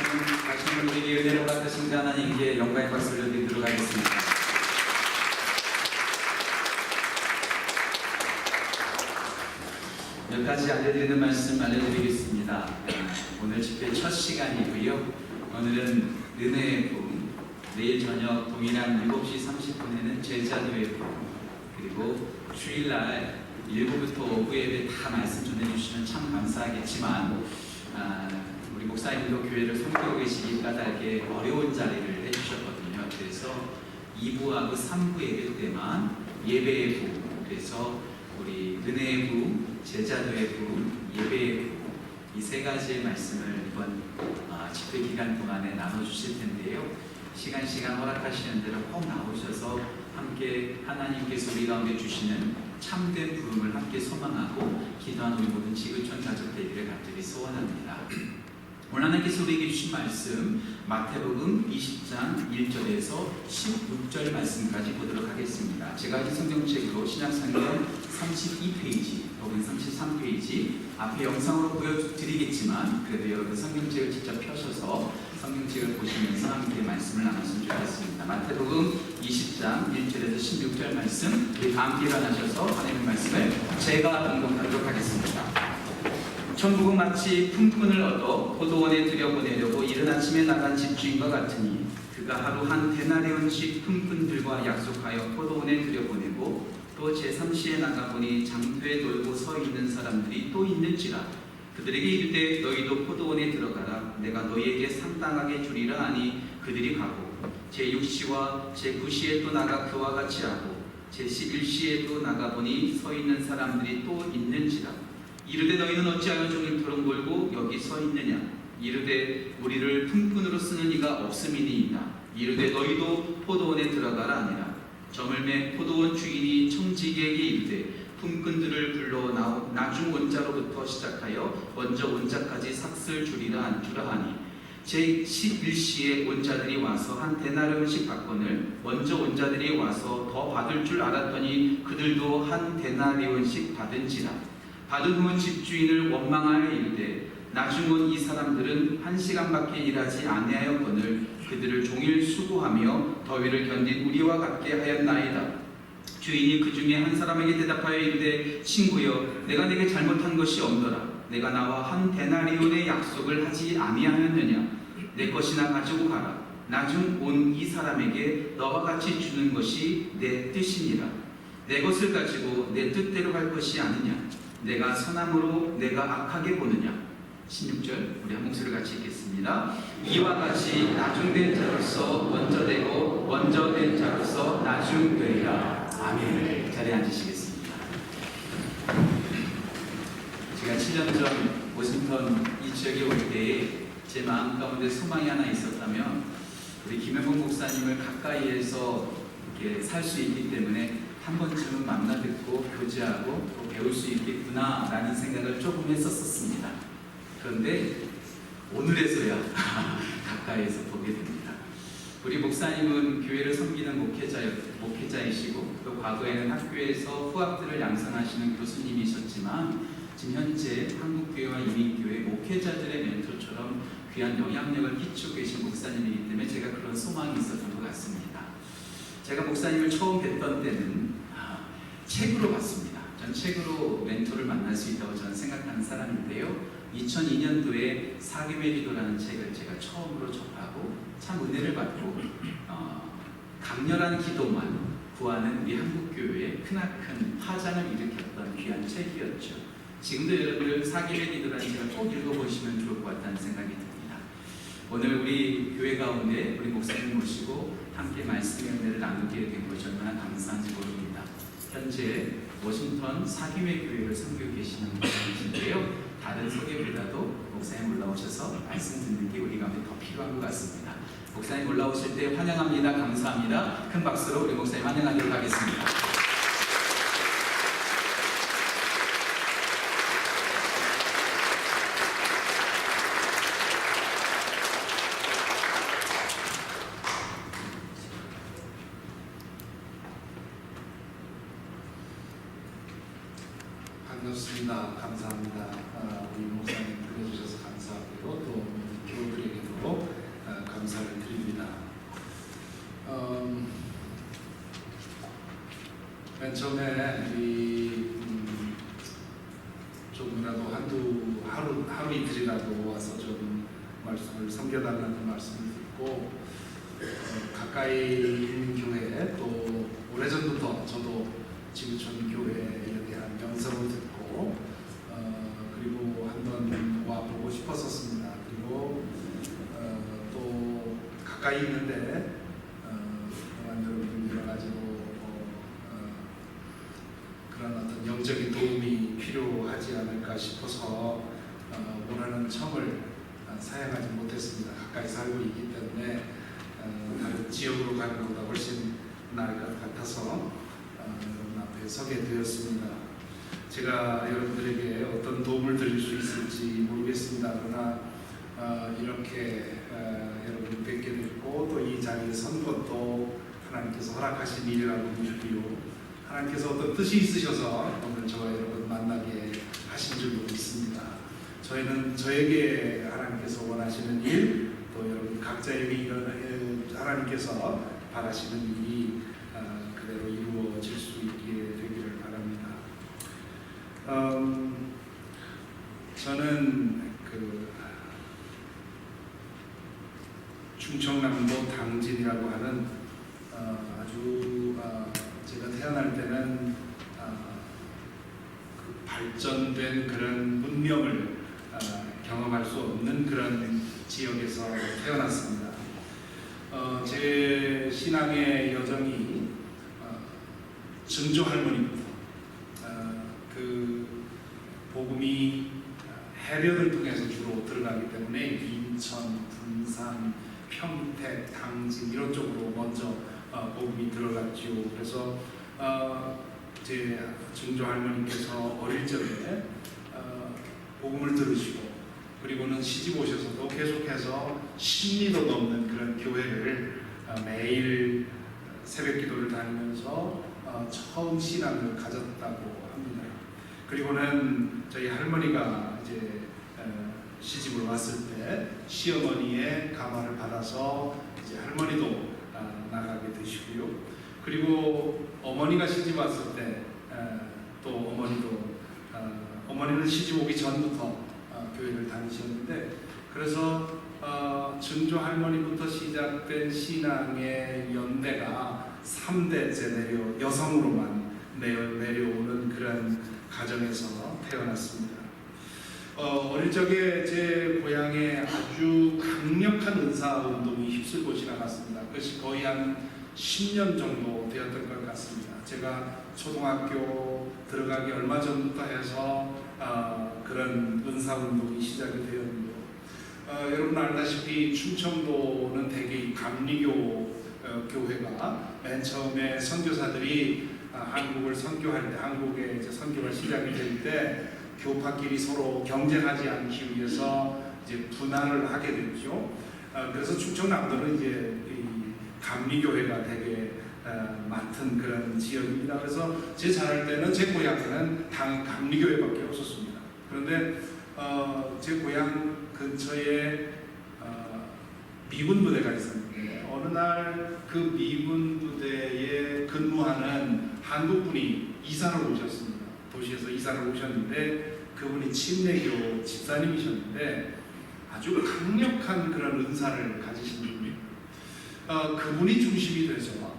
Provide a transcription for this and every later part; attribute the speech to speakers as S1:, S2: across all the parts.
S1: 다시 한번 우리에게 은혜를 허락하신 하나님께 영광의 박수를 드리도록 하겠습니다. 몇 가지 알려드리는 말씀 알려드리겠습니다. 오늘 집회 첫 시간이고요. 오늘은 은혜의 부, 내일 저녁 동일한 7시 30분에는 제자도의 부, 그리고 주일날 7부터 오후 예배 다 말씀 전해주시면 참 감사하겠지만 우리 목사님도 교회를 섬기고 계시기 까닭에 어려운 자리를 해주셨거든요. 그래서 2부하고 3부 예배 때만 예배의 부, 그래서 우리 은혜의 부, 제자도의 부, 예배의 부, 이 세 가지의 말씀을 이번 집회 기간 동안에 나눠주실 텐데요. 시간 허락하시는 대로 꼭 나오셔서 함께 하나님께서 우리 가운데 주시는 참된 부름을 함께 소망하고 기도하는 우리 모든 지구촌 가족 되기를 간절히 소원합니다. 오늘 하나님께서 우리에게 주신 말씀 마태복음 20장 1절에서 16절 말씀까지 보도록 하겠습니다. 제가 이 성경책으로 신약성경 32페이지 혹은 33페이지 앞에 영상으로 보여드리겠지만 그래도 여러분 성경책을 직접 펴셔서 성경책을 보시면서 함께 말씀을 나눴으면 좋겠습니다. 마태복음 20장 1절에서 16절 말씀 우리 다 함께 일어나셔서 하나님의 말씀을 제가 공독하도록 하겠습니다. 천국은 마치 품꾼을 얻어 포도원에 들여보내려고 이른 아침에 나간 집주인과 같으니 그가 하루 한 데나리온씩 품꾼들과 약속하여 포도원에 들여보내고 또 제3시에 나가보니 장터에 놀고 서 있는 사람들이 또 있는지라 그들에게 이르되 너희도 포도원에 들어가라 내가 너희에게 상당하게 주리라 하니 그들이 가고 제6시와 제9시에 또 나가 그와 같이 하고 제11시에도 나가보니 서 있는 사람들이 또 있는지라 이르되 너희는 어찌하여 종일토록 놀고 여기 서 있느냐 이르되 우리를 품꾼으로 쓰는 이가 없음이니이다 이르되 너희도 포도원에 들어가라 하니라 저물매 포도원 주인이 청지기에게 이르되 품꾼들을 불러 나중 온자로부터 시작하여 먼저 온자까지 삭슬 주리라 하니 제11시에 온자들이 와서 한 데나리온씩 받거늘 먼저 온자들이 와서 더 받을 줄 알았더니 그들도 한 데나리온씩 받은지라 받은 후은 집주인을 원망하여 이르되 나중 온 이 사람들은 1시간밖에 일하지 아니하였거늘 그들을 종일 수고하며 더위를 견딘 우리와 같게 하였나이다. 주인이 그 중에 한 사람에게 대답하여 이르되 친구여 내가 내게 잘못한 것이 없노라 내가 나와 한 데나리온의 약속을 하지 아니하였느냐 내 것이나 가지고 가라 나중 온 이 사람에게 너와 같이 주는 것이 내 뜻이니라 내 것을 가지고 내 뜻대로 할 것이 아니냐 내가 선함으로 내가 악하게 보느냐 16절 우리 한 목소리를 같이 읽겠습니다. 이와 같이 나중된 자로서 먼저 되고 먼저 된 자로서 나중되리라. 아멘. 자리에 앉으시겠습니다. 제가 7년 전 워싱턴 이 지역에 올 때에 제 마음 가운데 소망이 하나 있었다면 우리 김영봉 목사님을 가까이에서 이렇게 살 수 있기 때문에 한 번쯤은 만나 듣고 교제하고 또 배울 수 있겠구나 라는 생각을 조금 했었습니다. 그런데 오늘에서야 가까이에서 보게 됩니다. 우리 목사님은 교회를 섬기는 목회자이시고 또 과거에는 학교에서 후학들을 양성하시는 교수님이셨지만 지금 현재 한국교회와 이민교회 목회자들의 멘토처럼 귀한 영향력을 끼치고 계신 목사님이기 때문에 제가 그런 소망이 있었던 것 같습니다. 제가 목사님을 처음 뵀던 때는 책으로 봤습니다. 전 책으로 멘토를 만날 수 있다고 저는 생각하는 사람인데요. 2002년도에 사귐의 기도라는 책을 제가 처음으로 접하고 참 은혜를 받고 강렬한 기도만 구하는 우리 한국교회에 크나큰 파장을 일으켰던 귀한 책이었죠. 지금도 여러분들 사귐의 기도라는 책을 꼭 읽어보시면 좋을 것 같다는 생각이 듭니다. 오늘 우리 교회 가운데 우리 목사님 모시고 함께 말씀의 은혜를 나누게 된 것이 얼마나 감사한지 모릅니다. 현재 워싱턴 사귐의 교회를 섬기고 계시는 분이신데요. 다른 소개보다도 목사님 올라오셔서 말씀 듣는 게 우리 가운데 더 필요한 것 같습니다. 목사님 올라오실 때 환영합니다. 감사합니다. 큰 박수로 우리 목사님 환영하도록 하겠습니다.
S2: 반갑습니다. 감사합니다. 우리 목사님 불러주셔서 감사하고요. 또 교우들에게도 처음에 조금이라도 하루 이틀이라도 와서 좀 말씀을 섬겨달라는 말씀을 듣고 가까이 있는 교회 또 오래전부터 저도 지구촌 교회에 대한 명성을 듣고 그리고 한번 와보고 싶었었습니다. 그리고 또 가까이 있는데 또한 여러분 여러 가지로 그런 어떤 영적인 도움이 필요하지 않을까 싶어서 원하는 청을 사용하지 못했습니다. 가까이 살고 있기 때문에 다른 지역으로 가는 것보다 훨씬 나을 것 같아서 여러분 앞에 서게 되었습니다. 제가 여러분들에게 어떤 도움을 드릴 수 있을지 모르겠습니다. 그러나 이렇게 여러분 뵙게 됐고 또 이 자리에 선 것도 하나님께서 허락하신 일이라고 믿고요. 하나님께서 어떤 뜻이 있으셔서 오늘 저와 여러분 만나게 하신 줄로 믿습니다. 저에게 하나님께서 원하시는 일, 또 여러분 각자에게 하나님께서 바라시는 일이 그대로 이루어질 수 있게 되기를 바랍니다. 저는 충청남도 당진이라고 하는 아주 제가 태어날 때는 발전된 그런 문명을 경험할 수 없는 그런 지역에서 태어났습니다. 제 신앙의 여정이 증조 할머니부터 그 복음이 해변을 통해서 주로 들어가기 때문에 인천, 분산, 평택, 당진 이런 쪽으로 먼저 복음이 들어갔지요. 그래서 제 증조 할머니께서 어릴 적에 복음을 들으시고 그리고는 시집 오셔서도 계속해서 10리도 넘는 그런 교회를 매일 새벽 기도를 다니면서 처음 신앙을 가졌다고 합니다. 그리고는 저희 할머니가 이제 시집을 왔을 때 시어머니의 가마를 받아서 이제 할머니도 나가게 되시고요. 그리고 어머니가 시집 왔을 때 또 어머니는 시집 오기 전부터 교회를 다니셨는데 그래서 증조 할머니부터 시작된 신앙의 연대가 3대째 여성으로만 내려오는 그런 가정에서 태어났습니다. 어릴 적에 제 고향에 아주 강력한 은사운동이 휩쓸고 지나갔습니다. 그것이 거의 한 10년 정도 되었던 것 같습니다. 제가 초등학교 들어가기 얼마 전부터 해서 그런 은사운동이 시작이 되었는데요. 여러분 알다시피 충청도는 대개 감리교 교회가 맨 처음에 선교사들이 한국을 선교할 때, 한국에 이제 선교가 시작이 될 때 교파끼리 서로 경쟁하지 않기 위해서 이제 분할을 하게 됐죠. 그래서 충청남도는 이제 감리교회가 되게 맡은 그런 지역입니다. 그래서 제 자랄 때는 제 고향에는 감리교회밖에 없었습니다. 그런데 제 고향 근처에 미군 부대가 있었는데 어느 날 그 미군 부대에 근무하는 한국분이 이사를 오셨습니다. 도시에서 이사를 오셨는데 그분이 침례교 집사님이셨는데 아주 강력한 그런 은사를 가지신 분입니다. 그분이 중심이 돼서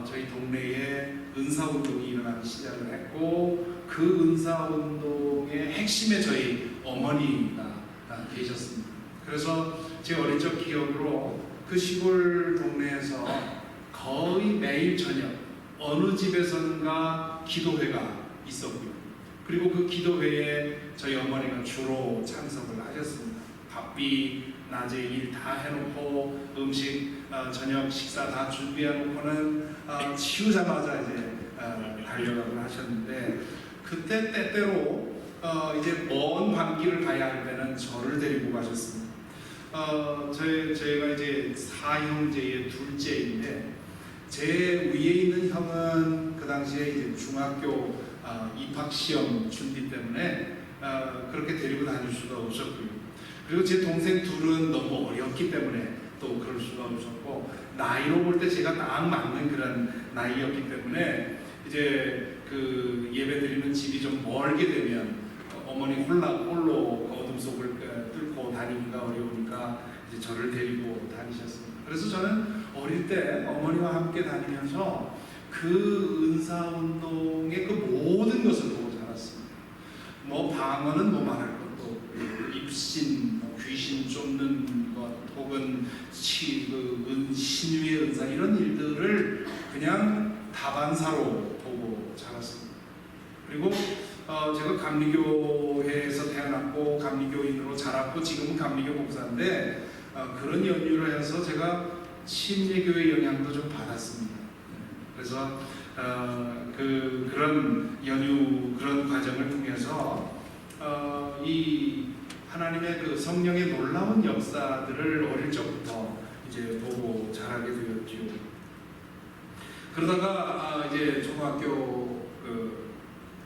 S2: 저희 동네에 은사운동이 일어나기 시작을 했고 그 은사운동의 핵심에 저희 어머니가 계셨습니다. 그래서 제 어린 적 기억으로 그 시골 동네에서 거의 매일 저녁 어느 집에선가 기도회가 있었고요. 그리고 그 기도회에 저희 어머니가 주로 참석을 하셨습니다. 바삐 낮에 일 다 해놓고 음식 저녁 식사 다 준비해놓고는 치우자마자 이제 달려가곤 하셨는데 그때 때때로 이제 먼 밤길을 가야 할 때는 저를 데리고 가셨습니다. 저희가 이제 4형제의 둘째인데 제 위에 있는 형은 그 당시에 이제 중학교 입학 시험 준비 때문에 그렇게 데리고 다닐 수가 없었고요. 그리고 제 동생 둘은 너무 어렸기 때문에 또 그럴 수가 없었고 나이로 볼 때 제가 딱 맞는 그런 나이였기 때문에 이제 그 예배 드리는 집이 좀 멀게 되면 어머니 홀로 어둠 속을 뚫고 다니기가 어려우니까 이제 저를 데리고 다니셨습니다. 그래서 저는 어릴 때 어머니와 함께 다니면서 그 은사운동의 그 모든 것을 보고 자랐습니다. 뭐 방언은 뭐 말할 것도 없고, 입신, 귀신 쫓는 것, 혹은 신유의 은사, 이런 일들을 그냥 다반사로 보고 자랐습니다. 그리고 제가 감리교회에서 태어났고 감리교인으로 자랐고 지금은 감리교 목사인데, 그런 연유를 해서 제가 침례교회 영향도 좀 받았습니다. 그래서 그런 연유, 그런 과정을 통해서 이 하나님의 그 성령의 놀라운 역사들을 어릴 적부터 이제 보고 자라게 되었죠. 그러다가 이제 중학교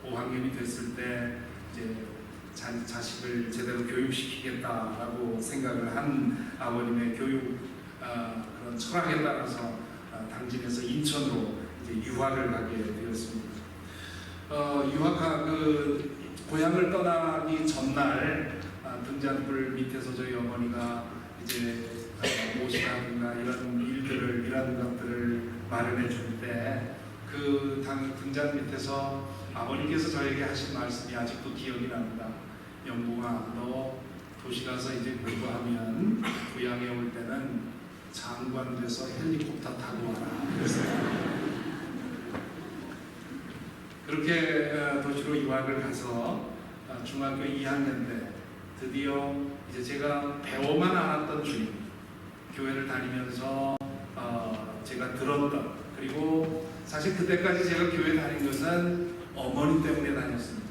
S2: 5학년이 됐을 때 이제 자식을 제대로 교육시키겠다라고 생각을 한 아버님의 교육 그런 철학에 따라서 당진에서 인천으로 이제 유학을 가게 되었습니다. 고향을 떠나기 전날 등잔불 밑에서 저희 어머니가 이제 모시라든가 이런 것들을 마련해 줄 때 그 등잔 밑에서 아버님께서 저에게 하신 말씀이 아직도 기억이 납니다. 영봉아, 너 도시 가서 이제 공부하면 고향에 올 때는 장관 돼서 헬리콥터 타고 와라. 그랬어요. 그렇게 도시로 유학을 가서 중학교 2학년 때 드디어 이제 제가 배워만 알았던 주님, 교회를 다니면서 제가 들었던, 그리고 사실 그때까지 제가 교회 다닌 것은 어머니 때문에 다녔습니다.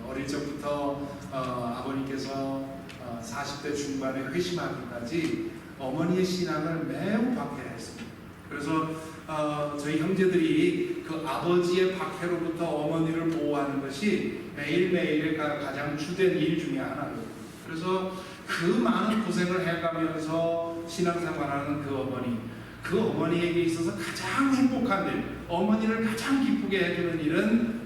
S2: 어릴 적부터 아버님께서 40대 중반에 회심하기까지 어머니의 신앙을 매우 박해했습니다. 그래서 저희 형제들이 그 아버지의 박해로부터 어머니를 보호하는 것이 매일매일의 가장 주된 일 중에 하나예요. 그래서 그 많은 고생을 해가면서 신앙생활하는 그 어머니에게 있어서 가장 행복한 일, 어머니를 가장 기쁘게 해주는 일은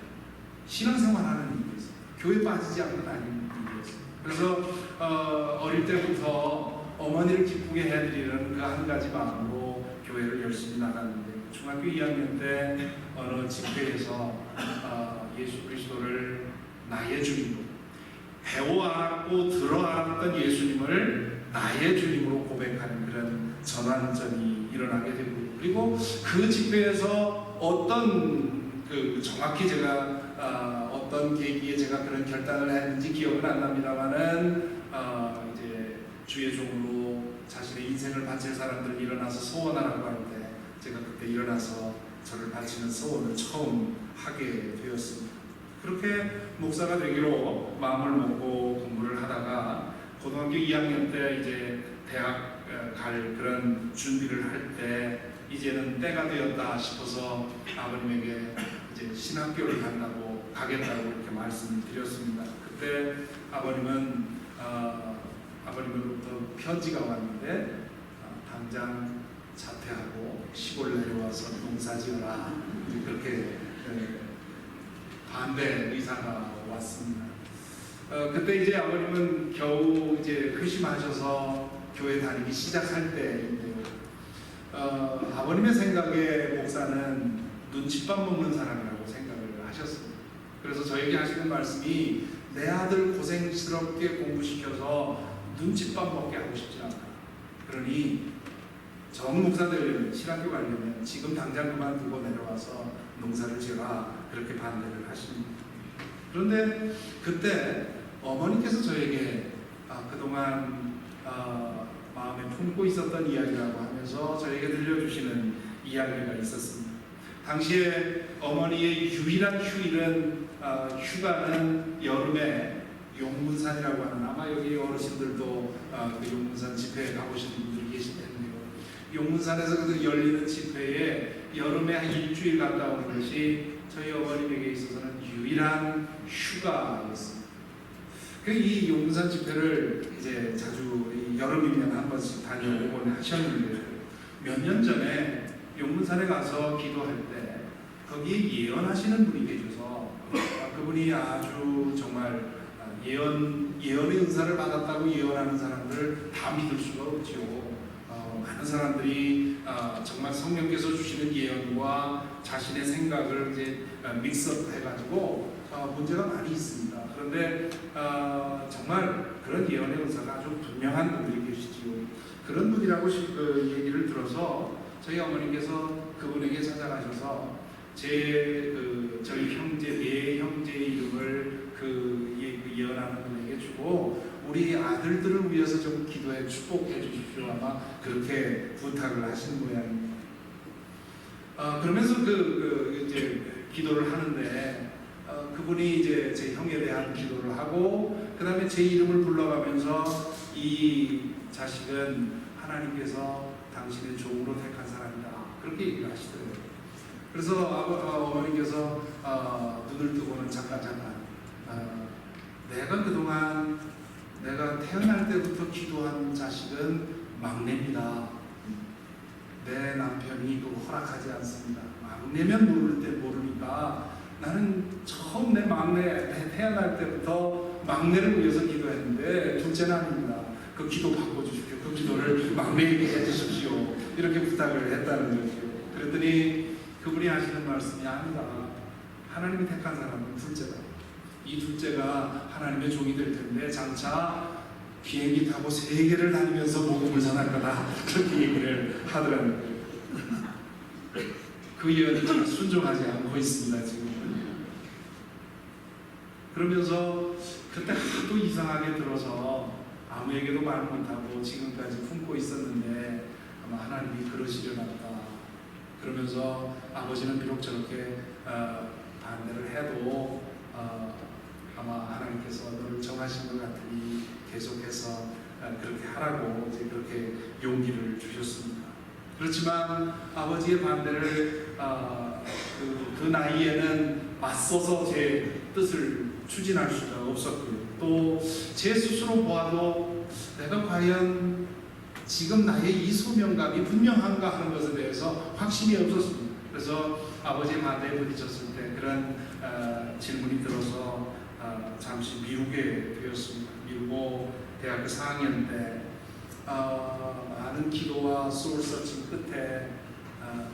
S2: 신앙생활하는 일이었어요. 교회 빠지지 않고 다니는 일이었어요. 그래서 어릴 때부터 어머니를 기쁘게 해드리는 그 한 가지 마음으로 교회를 열심히 나갔는데, 중학교 2학년 때 어느 집회에서 예수 그리스도를 나의 주님으로, 배워 알았고 들어 알았던 예수님을 나의 주님으로 고백하는 그런 전환점이 일어나게 되고, 그리고 그 집회에서 정확히 제가 어떤 계기에 제가 그런 결단을 했는지 기억은 안 납니다만은 이제 주의 종으로 자신의 인생을 바칠 사람들 일어나서 소원하라고 할 때 제가 그때 일어나서 저를 바치는 소원을 처음 하게 되었습니다. 그렇게 목사가 되기로 마음을 먹고 공부를 하다가 고등학교 2학년 때 이제 대학 갈 그런 준비를 할 때 이제는 때가 되었다 싶어서 아버님에게 이제 신학교를 가겠다고 이렇게 말씀을 드렸습니다. 그때 아버님으로부터 편지가 왔는데 당장 자퇴하고 시골 내려와서 농사지어라, 그렇게 반대 의사가 왔습니다. 그때 이제 아버님은 겨우 이제 회심하셔서 교회 다니기 시작할 때인데요. 아버님의 생각에 목사는 눈칫밥 먹는 사람이라고 생각을 하셨습니다. 그래서 저에게 하시는 말씀이, 내 아들 고생스럽게 공부시켜서 눈칫밥 먹게 하고 싶지 않다. 그러니 정 목사 되려면, 신학교 가려면 지금 당장 그만두고 내려와서 농사를 지어라, 그렇게 반대를 하십니다. 그런데 그때 어머니께서 저에게 그동안 마음에 품고 있었던 이야기라고 하면서 저에게 들려주시는 이야기가 있었습니다. 당시에 어머니의 유일한 휴가는 여름에 용문산이라고 하는, 아마 여기 어르신들도 그 용문산 집회에 가보신 분들이 계실 텐데요. 용문산에서 열리는 집회에 여름에 한 일주일 갔다 오는 것이 저희 어머님에게 있어서는 유일한 휴가였습니다. 이 용문산 집회를 이제 자주 여름이면 한 번씩 다녀오곤 하셨는데, 몇 년 전에 용문산에 가서 기도할 때 거기에 예언하시는 분이 계셔서 그분이 아주 정말 예언의 은사를 받았다고 예언하는 사람들을 다 믿을 수가 없죠. 많은 사람들이 정말 성령께서 주시는 예언과 자신의 생각을 이제 믹스업 해가지고 문제가 많이 있습니다. 그런데 정말 그런 예언의 은사가 아주 분명한 분들이 계시지요. 그런 분이라고 얘기를 들어서 저희 어머니께서 그분에게 찾아가셔서 저희 형제, 네 형제의 이름을 예언하는 분에게 주고 우리 아들들을 위해서 좀 기도해 축복해 주십시오. 아마 그렇게 부탁을 하신 모양입니다. 그러면서 이제 기도를 하는데 그분이 이제 제 형에 대한 기도를 하고 그 다음에 제 이름을 불러가면서 이 자식은 하나님께서 당신의 종으로 택한 사람이다. 그렇게 얘기를 하시더라고요. 그래서 어머니께서 눈을 뜨고는 잠깐 내가 그동안 내가 태어날 때부터 기도한 자식은 막내입니다. 내 남편이 그거 허락하지 않습니다. 막내면 모르니까 나는 처음 내 태어날 때부터 막내를 위해서 기도했는데 둘째는 아닙니다. 그 기도 바꿔주십시오. 그 기도를 막내에게 해주십시오. 이렇게 부탁을 했다는 거죠. 그랬더니 그분이 하시는 말씀이 아니다. 하나님이 택한 사람은 둘째다. 이 둘째가 하나님의 종이 될 텐데 장차 비행기 타고 세계를 다니면서 복음을 전할 거다. 그렇게 얘기를 하더라고요. 그 예언을 순종하지 않고 있습니다. 지금. 그러면서 그때 하도 이상하게 들어서 아무에게도 말 못하고 지금까지 품고 있었는데 아마 하나님이 그러시려나 보다. 그러면서 아버지는 비록 저렇게 반대를 해도 아마 하나님께서 너를 정하신 것 같으니 계속해서 그렇게 하라고 이제 그렇게 용기를 주셨습니다. 그렇지만 아버지의 반대를 그 나이에는 맞서서 제 뜻을 추진할 수가 없었고요. 또 제 스스로 보아도 내가 과연 지금 나의 이 소명감이 분명한가 하는 것에 대해서 확신이 없었습니다. 그래서 아버지의 반대에 부딪혔을 때 그런 질문이 들어서 잠시 미루게 되었습니다. 미루고 대학교 4학년 때 많은 기도와 소울 서칭 끝에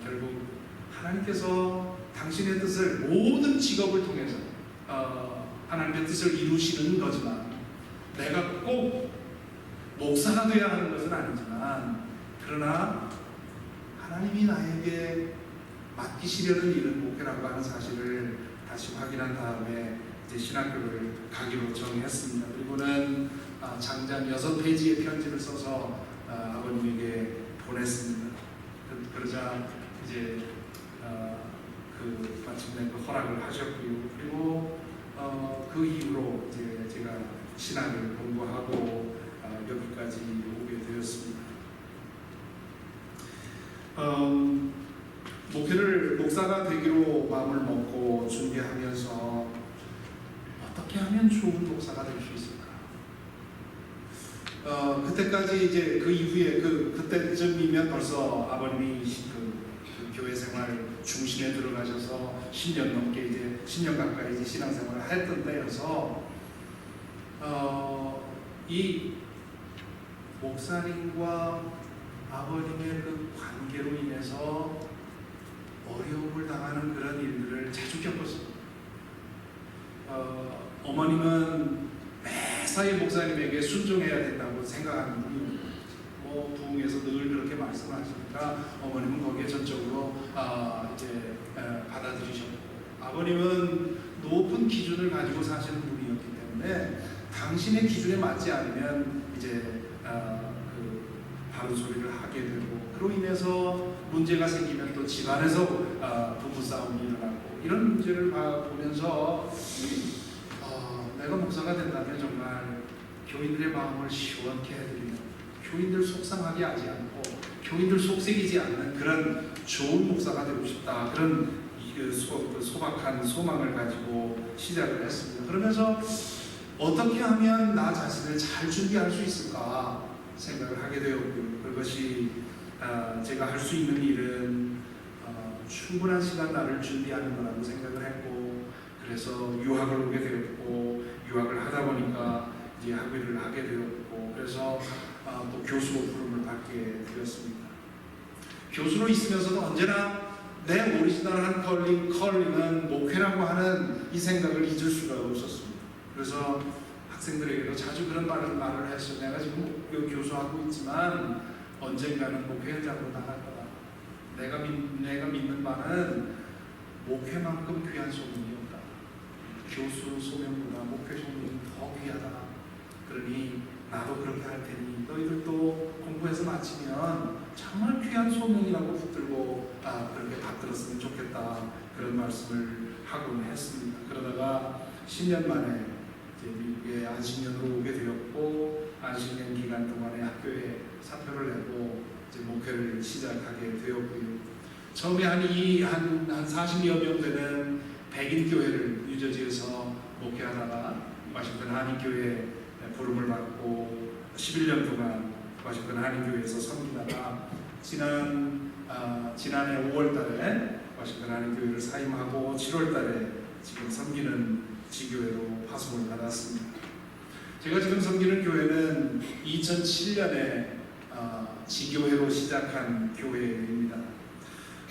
S2: 결국 하나님께서 당신의 뜻을 모든 직업을 통해서 하나님의 뜻을 이루시는 거지만 내가 꼭 목사가 되어야 하는 것은 아니지만 그러나 하나님이 나에게 맡기시려는 일은 목회라고 하는 사실을 다시 확인한 다음에 이제 신학교를 가기로 정했습니다. 그리고는 장장 6페이지의 편지를 써서 아버님에게 보냈습니다. 그러자 이제 마침내 그 허락을 하셨고요. 그리고 그 이후로 이제 제가 신학을 공부하고 여기까지 오게 되었습니다. 목사가 되기로 마음을 먹고 준비하면서 어떻게 하면 좋은 목사가 될 수 있을까? 그때까지 이제 그 이후에 그때쯤이면 벌써 아버님이 그 교회 생활 중심에 들어가셔서 10년 넘게 이제 10년 가까이 이제 신앙생활을 했던 때여서 이 목사님과 아버님의 그 관계로 인해서 어려움을 당하는 그런 일들을 자주 겪었습니다. 어머님은 매사에 목사님에게 순종해야 된다고 생각하는 분이 부흥에서 늘 그렇게 말씀하시니까 어머님은 거기에 전적으로 이제 받아들이셨고 아버님은 높은 기준을 가지고 사시는 분이었기 때문에 당신의 기준에 맞지 않으면 이제 바른 소리를 하게 되고 그로 인해서 문제가 생기면 또 집안에서 부부싸움이 일어나고 이런 문제를 보면서 내가 목사가 된다면 정말 교인들의 마음을 시원케 해드리는 교인들 속상하게 하지 않고 교인들 속색이지 않는 그런 좋은 목사가 되고 싶다. 그런 소박한 소망을 가지고 시작을 했습니다. 그러면서 어떻게 하면 나 자신을 잘 준비할 수 있을까 생각을 하게 되었고요. 그것이 제가 할 수 있는 일은 충분한 시간 나를 준비하는 거라고 생각을 했고, 그래서 유학을 오게 되었고, 유학을 하다 보니까 이제 학위를 하게 되었고, 그래서 또 교수 부름을 받게 되었습니다. 교수로 있으면서도 언제나 내 오리지널한 컬링은 목회라고 하는 이 생각을 잊을 수가 없었습니다. 그래서 학생들에게도 자주 그런 말을 했어요. 내가 지금 교수하고 있지만 언젠가는 목회 현장으로 나갈 거다. 내가 믿는 바는 목회만큼 귀한 소명이 없다. 교수 소명보다 목회 소명이 더 귀하다. 그러니 나도 그렇게 할 테니 너희들도 공부해서 마치면 정말 귀한 소명이라고 붙들고 그렇게 받들었으면 좋겠다. 그런 말씀을 하곤 했습니다. 그러다가 10년 만에 이제 미국에 안식년으로 오게 되었고, 안식년 기간 동안에 학교에 사표를 내고 이제 목회를 시작하게 되었고요. 처음에 한 40여 명 되는 백인 교회를 뉴저지에서 목회하다가 워싱턴 한인교회에 부름을 받고 11년 동안 워싱턴 한인교회에서 섬기다가 지난해 5월달에 워싱턴 한인교회를 사임하고 7월달에 지금 섬기는 지교회로 파송을 받았습니다. 제가 지금 섬기는 교회는 2007년에 지교회로 시작한 교회입니다.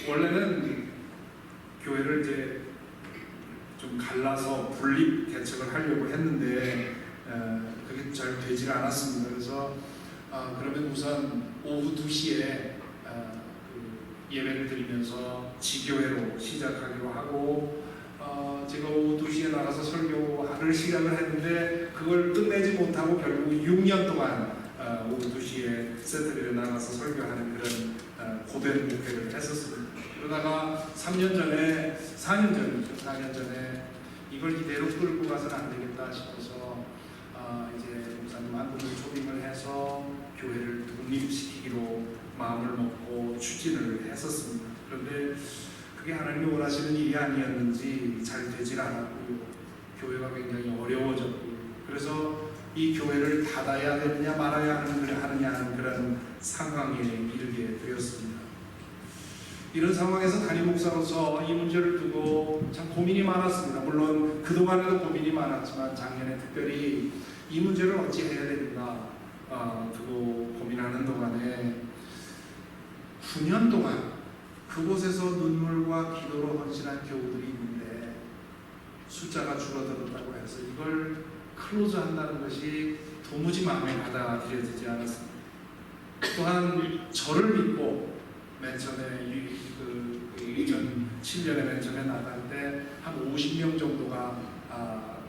S2: 원래는 교회를 이제 좀 갈라서 분립 개척을 하려고 했는데 그게 잘 되질 않았습니다. 그래서 그러면 우선 오후 2시에 예배를 드리면서 지교회로 시작하기로 하고, 제가 오후 2시에 나가서 설교를 시작을 했는데 그걸 끝내지 못하고 결국 6년 동안 오후 2시에 센터에 나가서 설교하는 그런 고된 목회를 했었습니다. 그러다가 4년 전에 이걸 이대로 끌고 가서는 안 되겠다 싶어서 이제 목사님 한 분을 초빙을 해서 교회를 독립시키기로 마음을 먹고 추진을 했었습니다. 그런데 그게 하나님이 원하시는 일이 아니었는지 잘 되질 않았고요. 교회가 굉장히 어려워졌고요. 그래서 이 교회를 닫아야 되느냐 말아야 하느냐 하는 그런 상황에 이르게 되었습니다. 이런 상황에서 담임 목사로서 이 문제를 두고 참 고민이 많았습니다. 물론 그동안에도 고민이 많았지만 작년에 특별히 이 문제를 어찌 해야 되는가 두고 고민하는 동안에 9년 동안 그곳에서 눈물과 기도로 헌신한 교우들이 있는데 숫자가 줄어들었다고 해서 이걸 클로즈 한다는 것이 도무지 마음에 받아들여지지 않았습니다. 또한 저를 믿고 맨 처음에 2007년에 맨 처음에 나갈 때 한 50명 정도가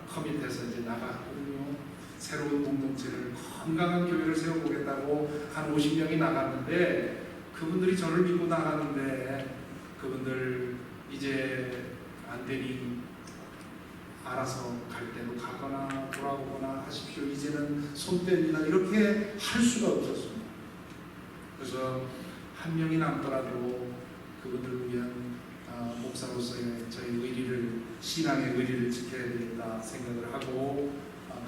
S2: 커밋해서 이제 나갔거든요. 새로운 공동체를 건강한 교회를 세워보겠다고 한 50명이 나갔는데 그분들이 저를 믿고 나가는데 그분들 이제 안 되니 알아서 갈 때로 가거나 돌아오거나 하십시오. 이제는 손 뗍니다. 이렇게 할 수가 없었습니다. 그래서 한 명이 남더라도 그분들을 위한 목사로서의 저희 의리를, 신앙의 의리를 지켜야 되겠다 생각을 하고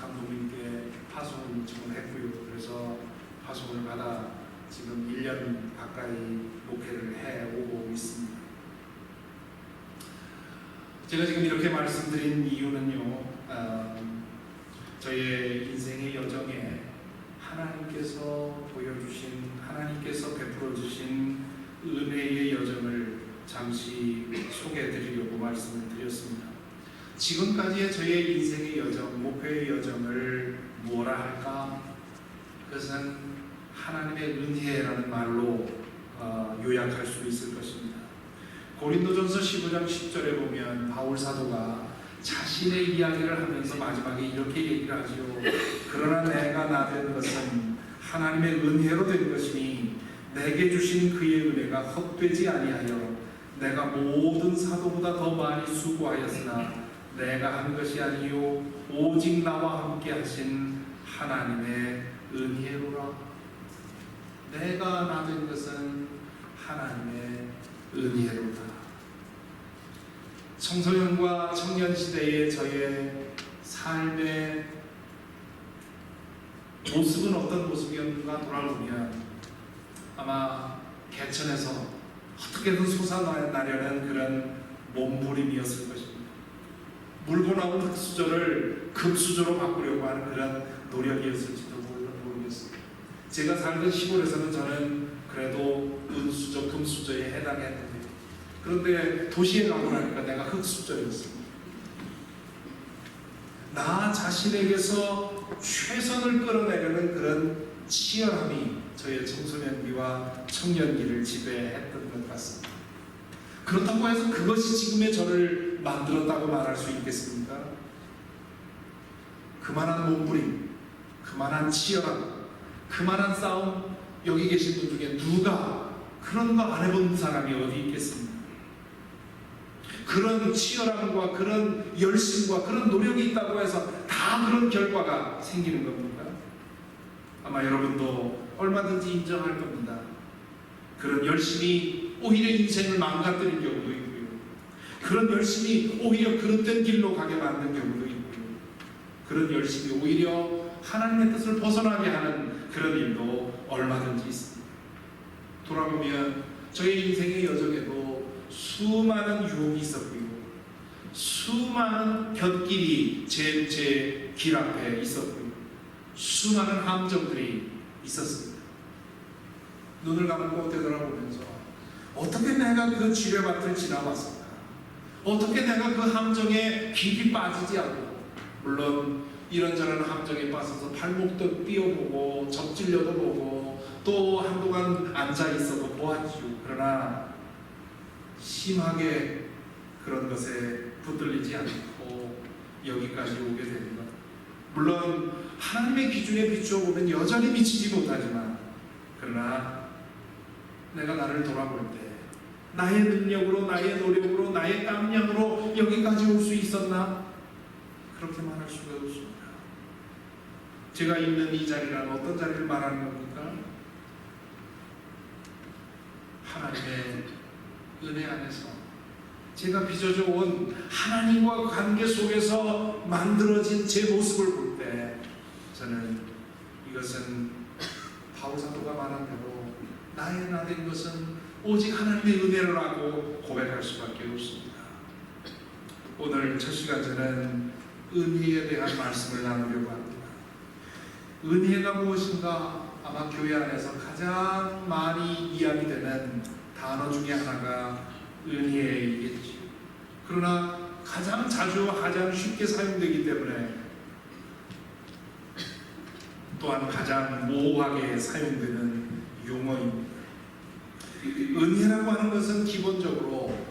S2: 감독님께 파송을 요청을 했고요. 그래서 파송을 받아 지금 1년 가까이 목회를 해오고 있습니다. 제가 지금 이렇게 말씀드린 이유는요, 저의 인생의 여정에 하나님께서 보여주신, 하나님께서 베풀어주신 은혜의 여정을 잠시 소개해드리려고 말씀을 드렸습니다. 지금까지의 저의 인생의 여정, 목회의 여정을 뭐라 할까? 그것은 하나님의 은혜라는 말로 요약할 수 있을 것입니다. 고린도전서 15장 10절에 보면 바울 사도가 자신의 이야기를 하면서 마지막에 이렇게 얘기를 하죠. 그러나 내가 나 된 것은 하나님의 은혜로 된 것이니 내게 주신 그의 은혜가 헛되지 아니하여 내가 모든 사도보다 더 많이 수고하였으나 내가 한 것이 아니요 오직 나와 함께 하신 하나님의 은혜로라. 내가 나 된 것은 하나님의 은혜로다. 청소년과 청년 시대의 저의 삶의 모습은 어떤 모습이었는가 돌아보면 아마 개천에서 어떻게든 솟아나려는 그런 몸부림이었을 것입니다. 물고 나온 흙수저를 금수저로 바꾸려고 하는 그런 노력이었을지도 모르겠습니다. 제가 살던 시골에서는 저는 그래도 은수저, 금수저에 해당했는데, 그런데 도시에 가고 나니까 내가 흙수저였습니다. 나 자신에게서 최선을 끌어내려는 그런 치열함이 저의 청소년기와 청년기를 지배했던 것 같습니다. 그렇다고 해서 그것이 지금의 저를 만들었다고 말할 수 있겠습니까? 그만한 몸부림, 그만한 치열함, 그만한 싸움, 여기 계신 분 중에 누가 그런 거 안 해본 사람이 어디 있겠습니까? 그런 치열함과 그런 열심과 그런 노력이 있다고 해서 다 그런 결과가 생기는 겁니까? 아마 여러분도 얼마든지 인정할 겁니다. 그런 열심이 오히려 인생을 망가뜨린 경우도 있고요. 그런 열심이 오히려 그릇된 길로 가게 만든 경우도 있고요. 그런 열심이 오히려 하나님의 뜻을 벗어나게 하는 그런 일도 얼마든지 있습니다. 돌아보면 저의 인생의 여정에도 수많은 유혹이 있었고요. 수많은 곁길이 제 길 앞에 있었고요. 수많은 함정들이 있었습니다. 눈을 감고 되돌아보면서 어떻게 내가 그 지뢰밭을 지나왔을까? 어떻게 내가 그 함정에 깊이 빠지지 않고, 물론 이런저런 함정에 빠져서 발목도 삐어보고 접질려도 보고 또 한동안 앉아있어도 보았지요. 그러나 심하게 그런 것에 붙들리지 않고 여기까지 오게 됩니다. 물론 하나님의 기준에 비추어 보면 여전히 미치지 못하지만, 그러나 내가 나를 돌아볼 때 나의 능력으로, 나의 노력으로, 나의 땀량으로 여기까지 올 수 있었나? 그렇게 말할 수가 없습니다. 제가 있는 이 자리란 어떤 자리를 말하는 겁니까? 하나님의 은혜 안에서 제가 빚어져 온 하나님과 관계 속에서 만들어진 제 모습을 볼 때 저는 이것은 바울 사도가 말한 대로 나의 나 된 것은 오직 하나님의 은혜라고 고백할 수밖에 없습니다. 오늘 첫 시간 저는 은혜에 대한 말씀을 나누려고 합니다. 은혜가 무엇인가? 아마 교회 안에서 가장 많이 이야기되는 단어 중에 하나가 은혜이겠지. 그러나 가장 자주 가장 쉽게 사용되기 때문에 또한 가장 모호하게 사용되는 용어입니다. 은혜라고 하는 것은 기본적으로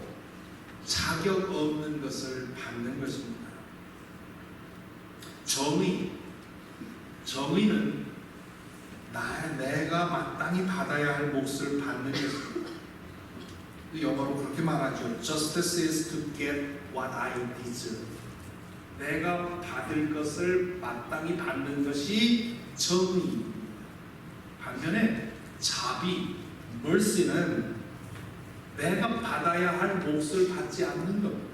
S2: 자격 없는 것을 받는 것입니다. 정의는 내가 마땅히 받아야 할 몫을 받는 것입니다. 영어로 그렇게 말하죠. Justice is to get what I deserve. 내가 받을 것을 마땅히 받는 것이 정의입니다. 반면에 자비, mercy는 내가 받아야 할 몫을 받지 않는 겁니다.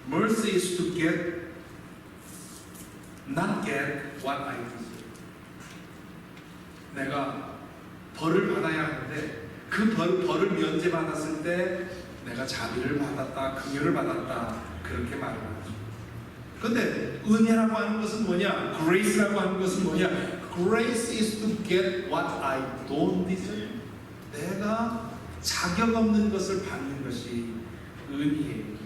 S2: Mercy is to not get what I deserve. 내가 벌을 받아야 하는데 그 벌을 면제받았을 때 내가 자비를 받았다, 긍휼을 받았다, 그렇게 말을 하죠. 근데 은혜라고 하는 것은 뭐냐? Grace라고 하는 것은 뭐냐? Grace is to get what I don't deserve. 내가 자격 없는 것을 받는 것이 은혜예요.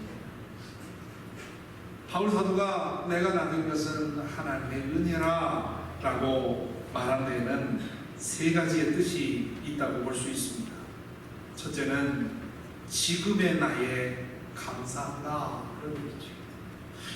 S2: 바울 사도가 내가 나된 것은 하나님의 은혜라 라고 말한 데에는 세 가지의 뜻이 있다고 볼 수 있습니다. 첫째는 지금의 나에 감사한다, 그런 얘기죠.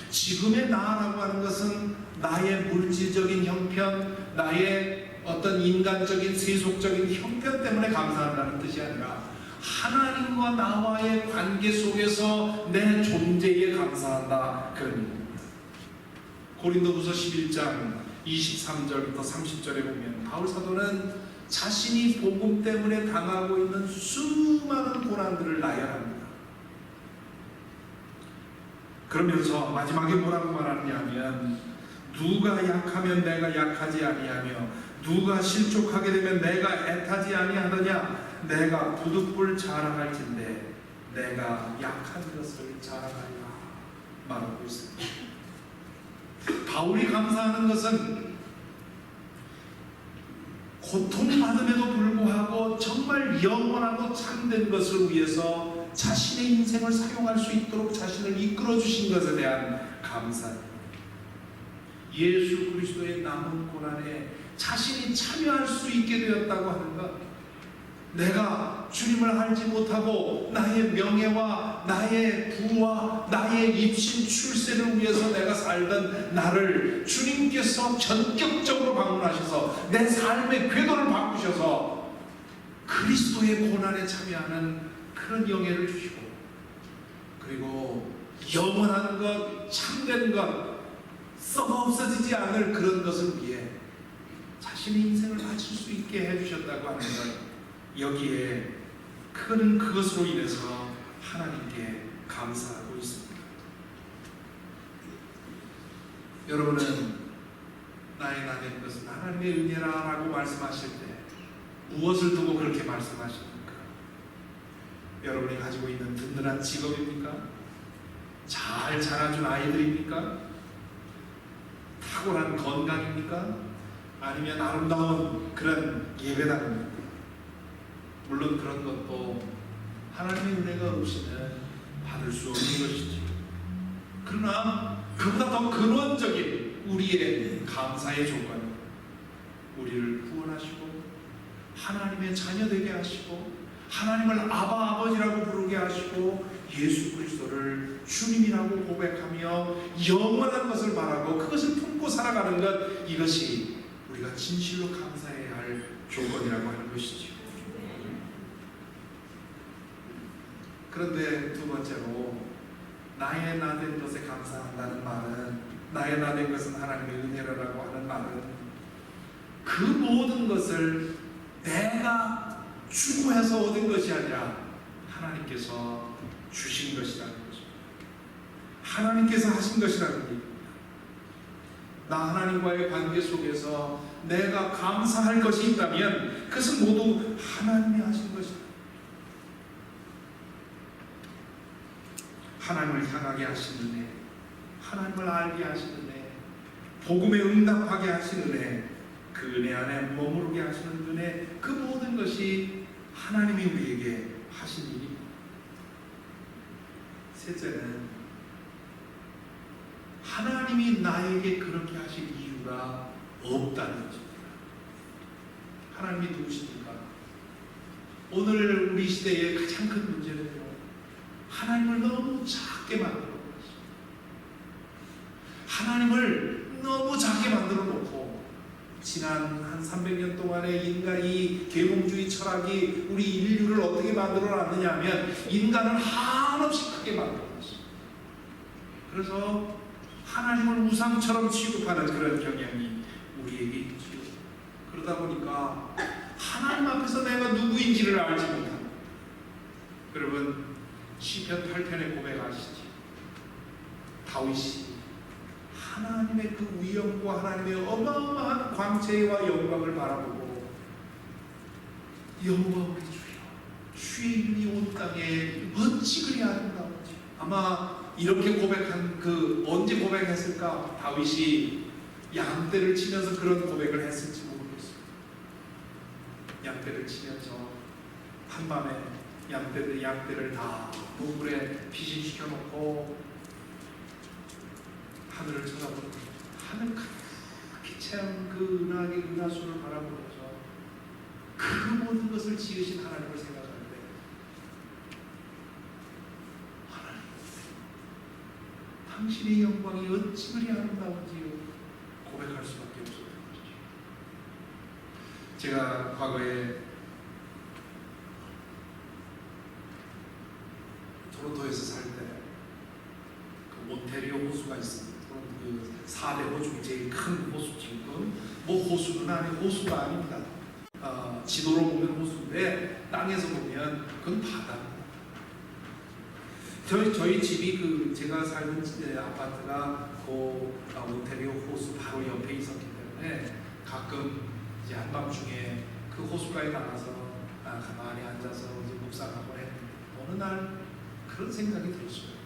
S2: 지금의 나라고 하는 것은 나의 물질적인 형편, 나의 어떤 인간적인 세속적인 형편 때문에 감사한다는 뜻이 아니라 하나님과 나와의 관계 속에서 내 존재에 감사한다, 그런 얘기입니다. 고린도후서 11장 23절부터 30절에 보면 바울 사도는 자신이 복음 때문에 당하고 있는 수많은 고난들을 나열합니다. 그러면서 마지막에 뭐라고 말하느냐 하면, 누가 약하면 내가 약하지 아니하며 누가 실족하게 되면 내가 애타지 아니하더냐. 내가 부득불 자랑할진대 내가 약한 것을 자랑하리라 말하고 있습니다. 바울이 감사하는 것은 고통받음에도 불구하고 정말 영원하고 참된 것을 위해서 자신의 인생을 사용할 수 있도록 자신을 이끌어 주신 것에 대한 감사입니다. 예수 그리스도의 남은 고난에 자신이 참여할 수 있게 되었다고 하는 것, 내가 주님을 알지 못하고 나의 명예와 나의 부와 나의 입신 출세를 위해서 내가 살던 나를 주님께서 전격적으로 방문하셔서 내 삶의 궤도를 바꾸셔서 그리스도의 고난에 참여하는 그런 영예를 주시고, 그리고 영원한 것, 참된 것, 썩어 없어지지 않을 그런 것을 위해 자신의 인생을 바칠 수 있게 해주셨다고 하는 것, 여기에 그는 그것으로 인해서 하나님께 감사하고 있습니다. 여러분은 나의 나된 것은 하나님의 은혜라라고 말씀하실 때 무엇을 두고 그렇게 말씀하십니까? 여러분이 가지고 있는 든든한 직업입니까? 잘 자라준 아이들입니까? 탁월한 건강입니까? 아니면 아름다운 그런 예배당입니까? 물론 그런 것도 하나님의 은혜가 없이는 받을 수 없는 것이죠. 그러나 그보다 더 근원적인 우리의 감사의 조건은 우리를 구원하시고 하나님의 자녀 되게 하시고 하나님을 아바 아버지라고 부르게 하시고 예수 그리스도를 주님이라고 고백하며 영원한 것을 바라고 그것을 품고 살아가는 것, 이것이 우리가 진실로 감사해야 할 조건이라고 하는 것이죠. 그런데 두 번째로 나의 나된 것에 감사한다는 말은, 나의 나된 것은 하나님의 은혜라고 하는 말은 그 모든 것을 내가 추구해서 얻은 것이 아니라 하나님께서 주신 것이라는 거죠. 하나님께서 하신 것이라는 겁니다. 나 하나님과의 관계 속에서 내가 감사할 것이 있다면 그것은 모두 하나님이 하신 것이다. 하나님을 향하게 하신 은혜, 하나님을 알게 하신 은혜, 복음에 응답하게 하신 은혜, 그 은혜 안에 머무르게 하시는 은혜, 그 모든 것이 하나님이 우리에게 하신 일입니다. 셋째는 하나님이 나에게 그렇게 하실 이유가 없다는 것입니다. 하나님이 누구십니까? 오늘 우리 시대의 가장 큰 문제는요, 하나님을 너무 작게 만들어 놓았습니다. 하나님을 너무 작게 만들어 놓고 지난 한 300년 동안의 인간이 계몽주의 철학이 우리 인류를 어떻게 만들어 놨느냐 하면 인간을 한없이 크게 만들어 놨습니다. 그래서 하나님을 우상처럼 취급하는 그런 경향이 우리에게 있죠. 그러다 보니까 하나님 앞에서 내가 누구인지를 알지 못합니다. 여러분, 시편 8편의 고백하시죠. 다윗이 하나님의 그 위엄과 하나님의 어마어마한 광채와 영광을 바라보고 여호와 우리 주여, 주의 이름이 온 땅에 어찌 그리 아름다운지. 아마 이렇게 고백한 그 언제 고백했을까? 다윗이 양떼를 치면서 그런 고백을 했을지 모르겠습니다. 양떼를 치면서 한밤에 양떼를 다 동굴에 피신시켜놓고 하늘을 쳐다보고 하늘 크게 채운 그 은하수를 바라보면서 그 모든 것을 지으신 하나님을 생각하는데, 하나님, 당신의 영광이 어찌 그리 아름다운지요 고백할 수밖에 없었던 것이죠. 제가 과거에 토론토에서 살 때 그 온태리오 호수가 있습니다. 그 4대 호수 중에 제일 큰 호수 지금 뭐 호수는 아니고 호수가 아닙니다. 지도로 보면 호수인데 땅에서 보면 그건 바다입니다. 저희 집이 그 제가 살던 아파트가 그 온태리오 호수 바로 옆에 있었기 때문에 가끔 이제 한밤중에 그 호숫가에 나가서 가만히 앉아서 이제 묵상하고 했는데 어느 날 그런 생각이 들었어요.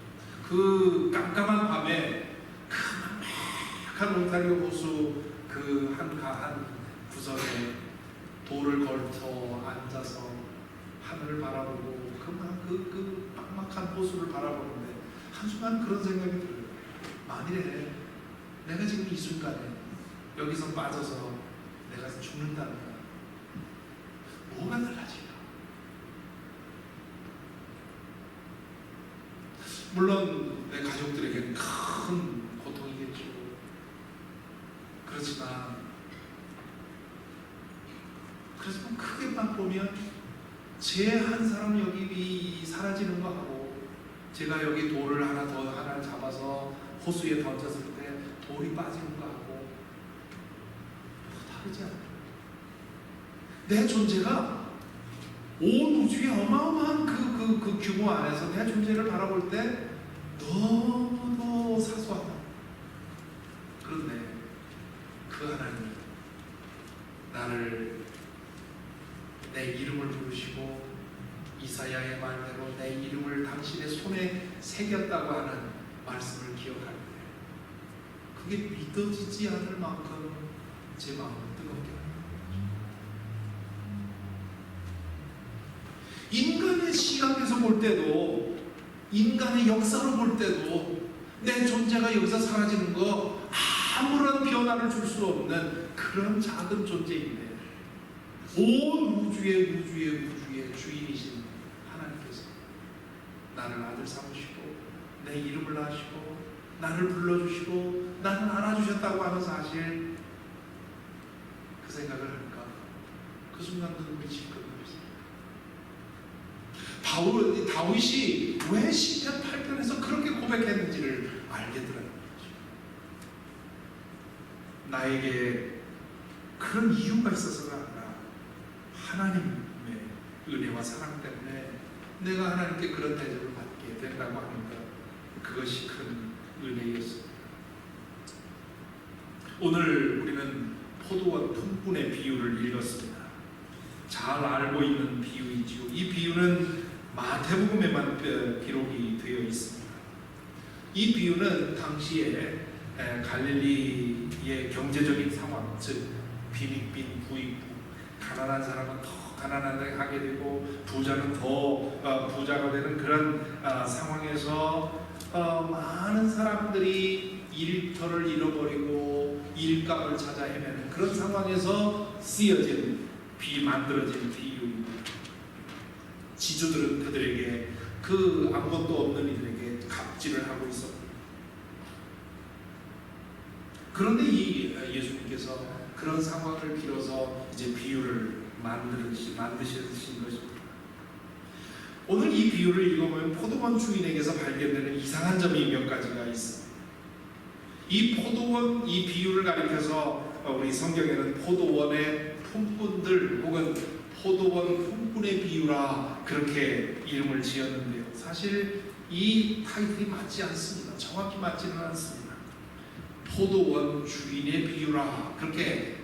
S2: 그 깜깜한 밤에 그 막막한 온타리오 호수 그 한가한 구석에 돌을 걸터 앉아서 하늘을 바라보고 그 막막한 호수를 바라보는데 한순간 그런 생각이 들어요. 만일에 내가 지금 이 순간에 여기서 빠져서 내가 죽는다면 뭐가 달라질까? 물론 내 가족들에게 큰 고통이겠죠. 그렇지만 크게만 보면 제 한 사람 여기 사라지는 거 하고 제가 여기 돌을 하나 잡아서 호수에 던졌을 때 돌이 빠지는 거 하고 다르지 않아요. 내 존재가 온 우주의 어마어마한 그 규모 안에서 내 존재를 바라볼 때 너무도 사소하다. 그런데 그 하나님이 나를 내 이름을 부르시고 이사야의 말대로 내 이름을 당신의 손에 새겼다고 하는 말씀을 기억할 때 그게 믿어지지 않을 만큼 제 마음을 뜨겁게 합니다. 인간의 시각에서 볼 때도 인간의 역사로 볼 때도 내 존재가 여기서 사라지는 거 아무런 변화를 줄 수 없는 그런 작은 존재인데 온 우주의 주인이신 하나님께서 나를 아들 삼으시고 내 이름을 아시고 나를 불러주시고 나를 알아주셨다고 하는 사실 그 생각을 하니까 그 순간 눈물이 질끈 나왔어요. 다윗이 왜 시편 8편에서 그렇게 고백했는지를 알게 되는 거죠. 나에게 그런 이유가 있어서가 아니라 하나님의 은혜와 사랑 때문에 내가 하나님께 그런 대접을 받게 된다고 하는 것, 그것이 큰 은혜였습니다. 오늘 우리는 포도원 품꾼의 비유를 읽었습니다. 잘 알고 있는 비유이지요. 이 비유는 마태복음에만 기록이 되어 있습니다. 이 비유는 당시에 갈릴리의 경제적인 상황, 즉 빈익빈 부익부, 가난한 사람은 더 가난하게 하게 되고 부자는 더 부자가 되는 그런 상황에서 많은 사람들이 일터를 잃어버리고 일감을 찾아 헤매는 그런 상황에서 만들어진 비유입니다. 지주들은 그들에게 그 아무것도 없는 이들에게 갑질을 하고 있었고, 그런데 이 예수님께서 그런 상황을 빌어서 이제 비유를 만드신 것입니다. 오늘 이 비유를 읽어보면 포도원 주인에게서 발견되는 이상한 점이 몇 가지가 있습니다. 이 비유를 가리켜서 우리 성경에는 포도원의 품꾼들 혹은 포도원 품꾼의 비유라 그렇게 이름을 지었는데요. 사실 이 타이틀이 맞지 않습니다. 정확히 맞지는 않습니다. 포도원 주인의 비유라 그렇게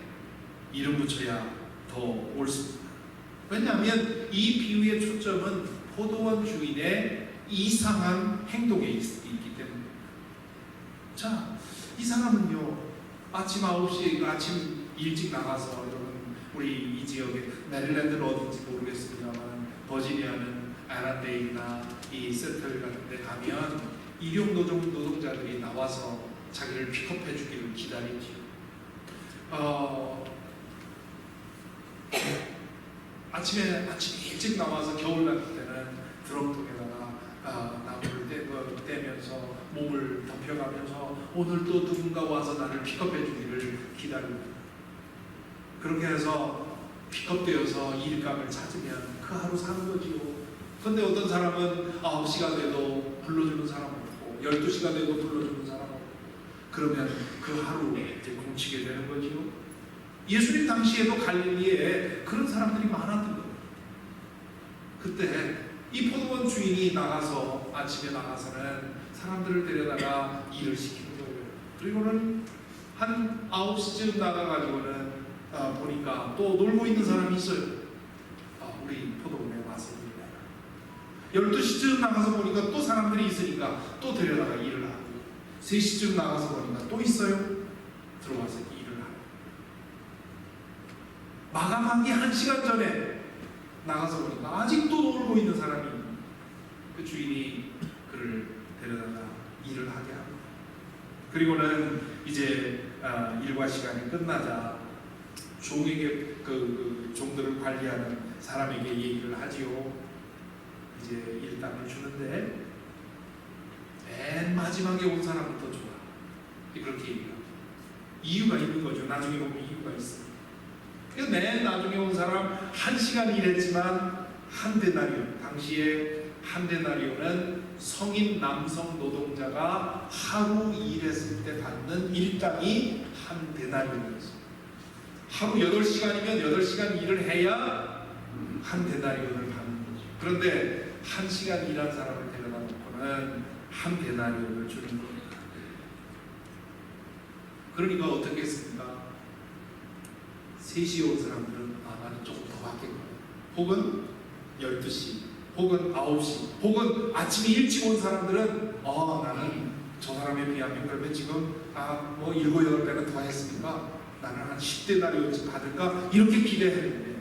S2: 이름 붙여야 더 옳습니다. 왜냐하면 이 비유의 초점은 포도원 주인의 이상한 행동에 있기 때문입니다. 자, 이 사람은요, 아침 9시에 아침 일찍 나가서, 여러분 우리 이 지역에 메릴랜드는 어딘지 모르겠습니다만 버지니아는 아란데일이나 이 세틀 같은 데 가면 일용 노동자들이 나와서 자기를 픽업해 주기를 기다리지요. 아침에 일찍 나와서 겨울 같은 때는 드럼통에다가 나무를 떼면서 몸을 덮여가면서 오늘 또 누군가 와서 나를 픽업해 주기를 기다립니다. 그렇게 해서 픽업되어서 일감을 찾으면 그 하루 사는 거지요. 근데 어떤 사람은 9시가 돼도 불러주는 사람 없고 12시가 돼도 불러주는 사람 없고 그러면 그 하루 이제 공치게 되는 거지요. 예수님 당시에도 갈릴리에 그런 사람들이 많았던 거예요. 그때 이 포도원 주인이 나가서 아침에 나가서는 사람들을 데려다가 일을 시키는 거예요. 그리고는 한 9시쯤 나가가지고는 보니까 또 놀고 있는 사람이 있어요. 우리 포도원에 와서 일해라. 12시쯤 나가서 보니까 또 사람들이 있으니까 또 데려다가 일을 하고, 3시쯤 나가서 보니까 또 있어요. 들어와서 일을 하고, 마감하기 1시간 전에 나가서 보니까 아직도 놀고 있는 사람이, 그 주인이 그를 데려다가 일을 하게 합니다. 그리고는 이제 일과 시간이 끝나자 종에게 그 종들을 관리하는 사람에게 얘기를 하지요. 이제 일당을 주는데 맨 마지막에 온 사람부터 좋아. 그렇게 얘기합니다. 이유가 있는 거죠. 나중에 보면 이유가 있어요. 맨 나중에 온 사람 1시간 일했지만 한 데나리온, 당시에 한 데나리온은 성인 남성 노동자가 하루 일했을 때 받는 일당이 한 데나리온이었어요. 하루 8시간이면 8시간 일을 해야 한 데나리온을 받는 거죠. 그런데 1시간 일한 사람을 데려다 놓고는 한 데나리온을 주는 겁니다. 그러니까 어떻게 했습니까? 3시에 온 사람들은 나는 조금 더 받겠구나. 혹은 12시, 혹은 9시, 혹은 아침에 일찍 온 사람들은 나는 저 사람에 비하면 그러면 지금 7, 8배는 더 했으니까 나는 한 10데나리온씩 받을까? 이렇게 기대했는데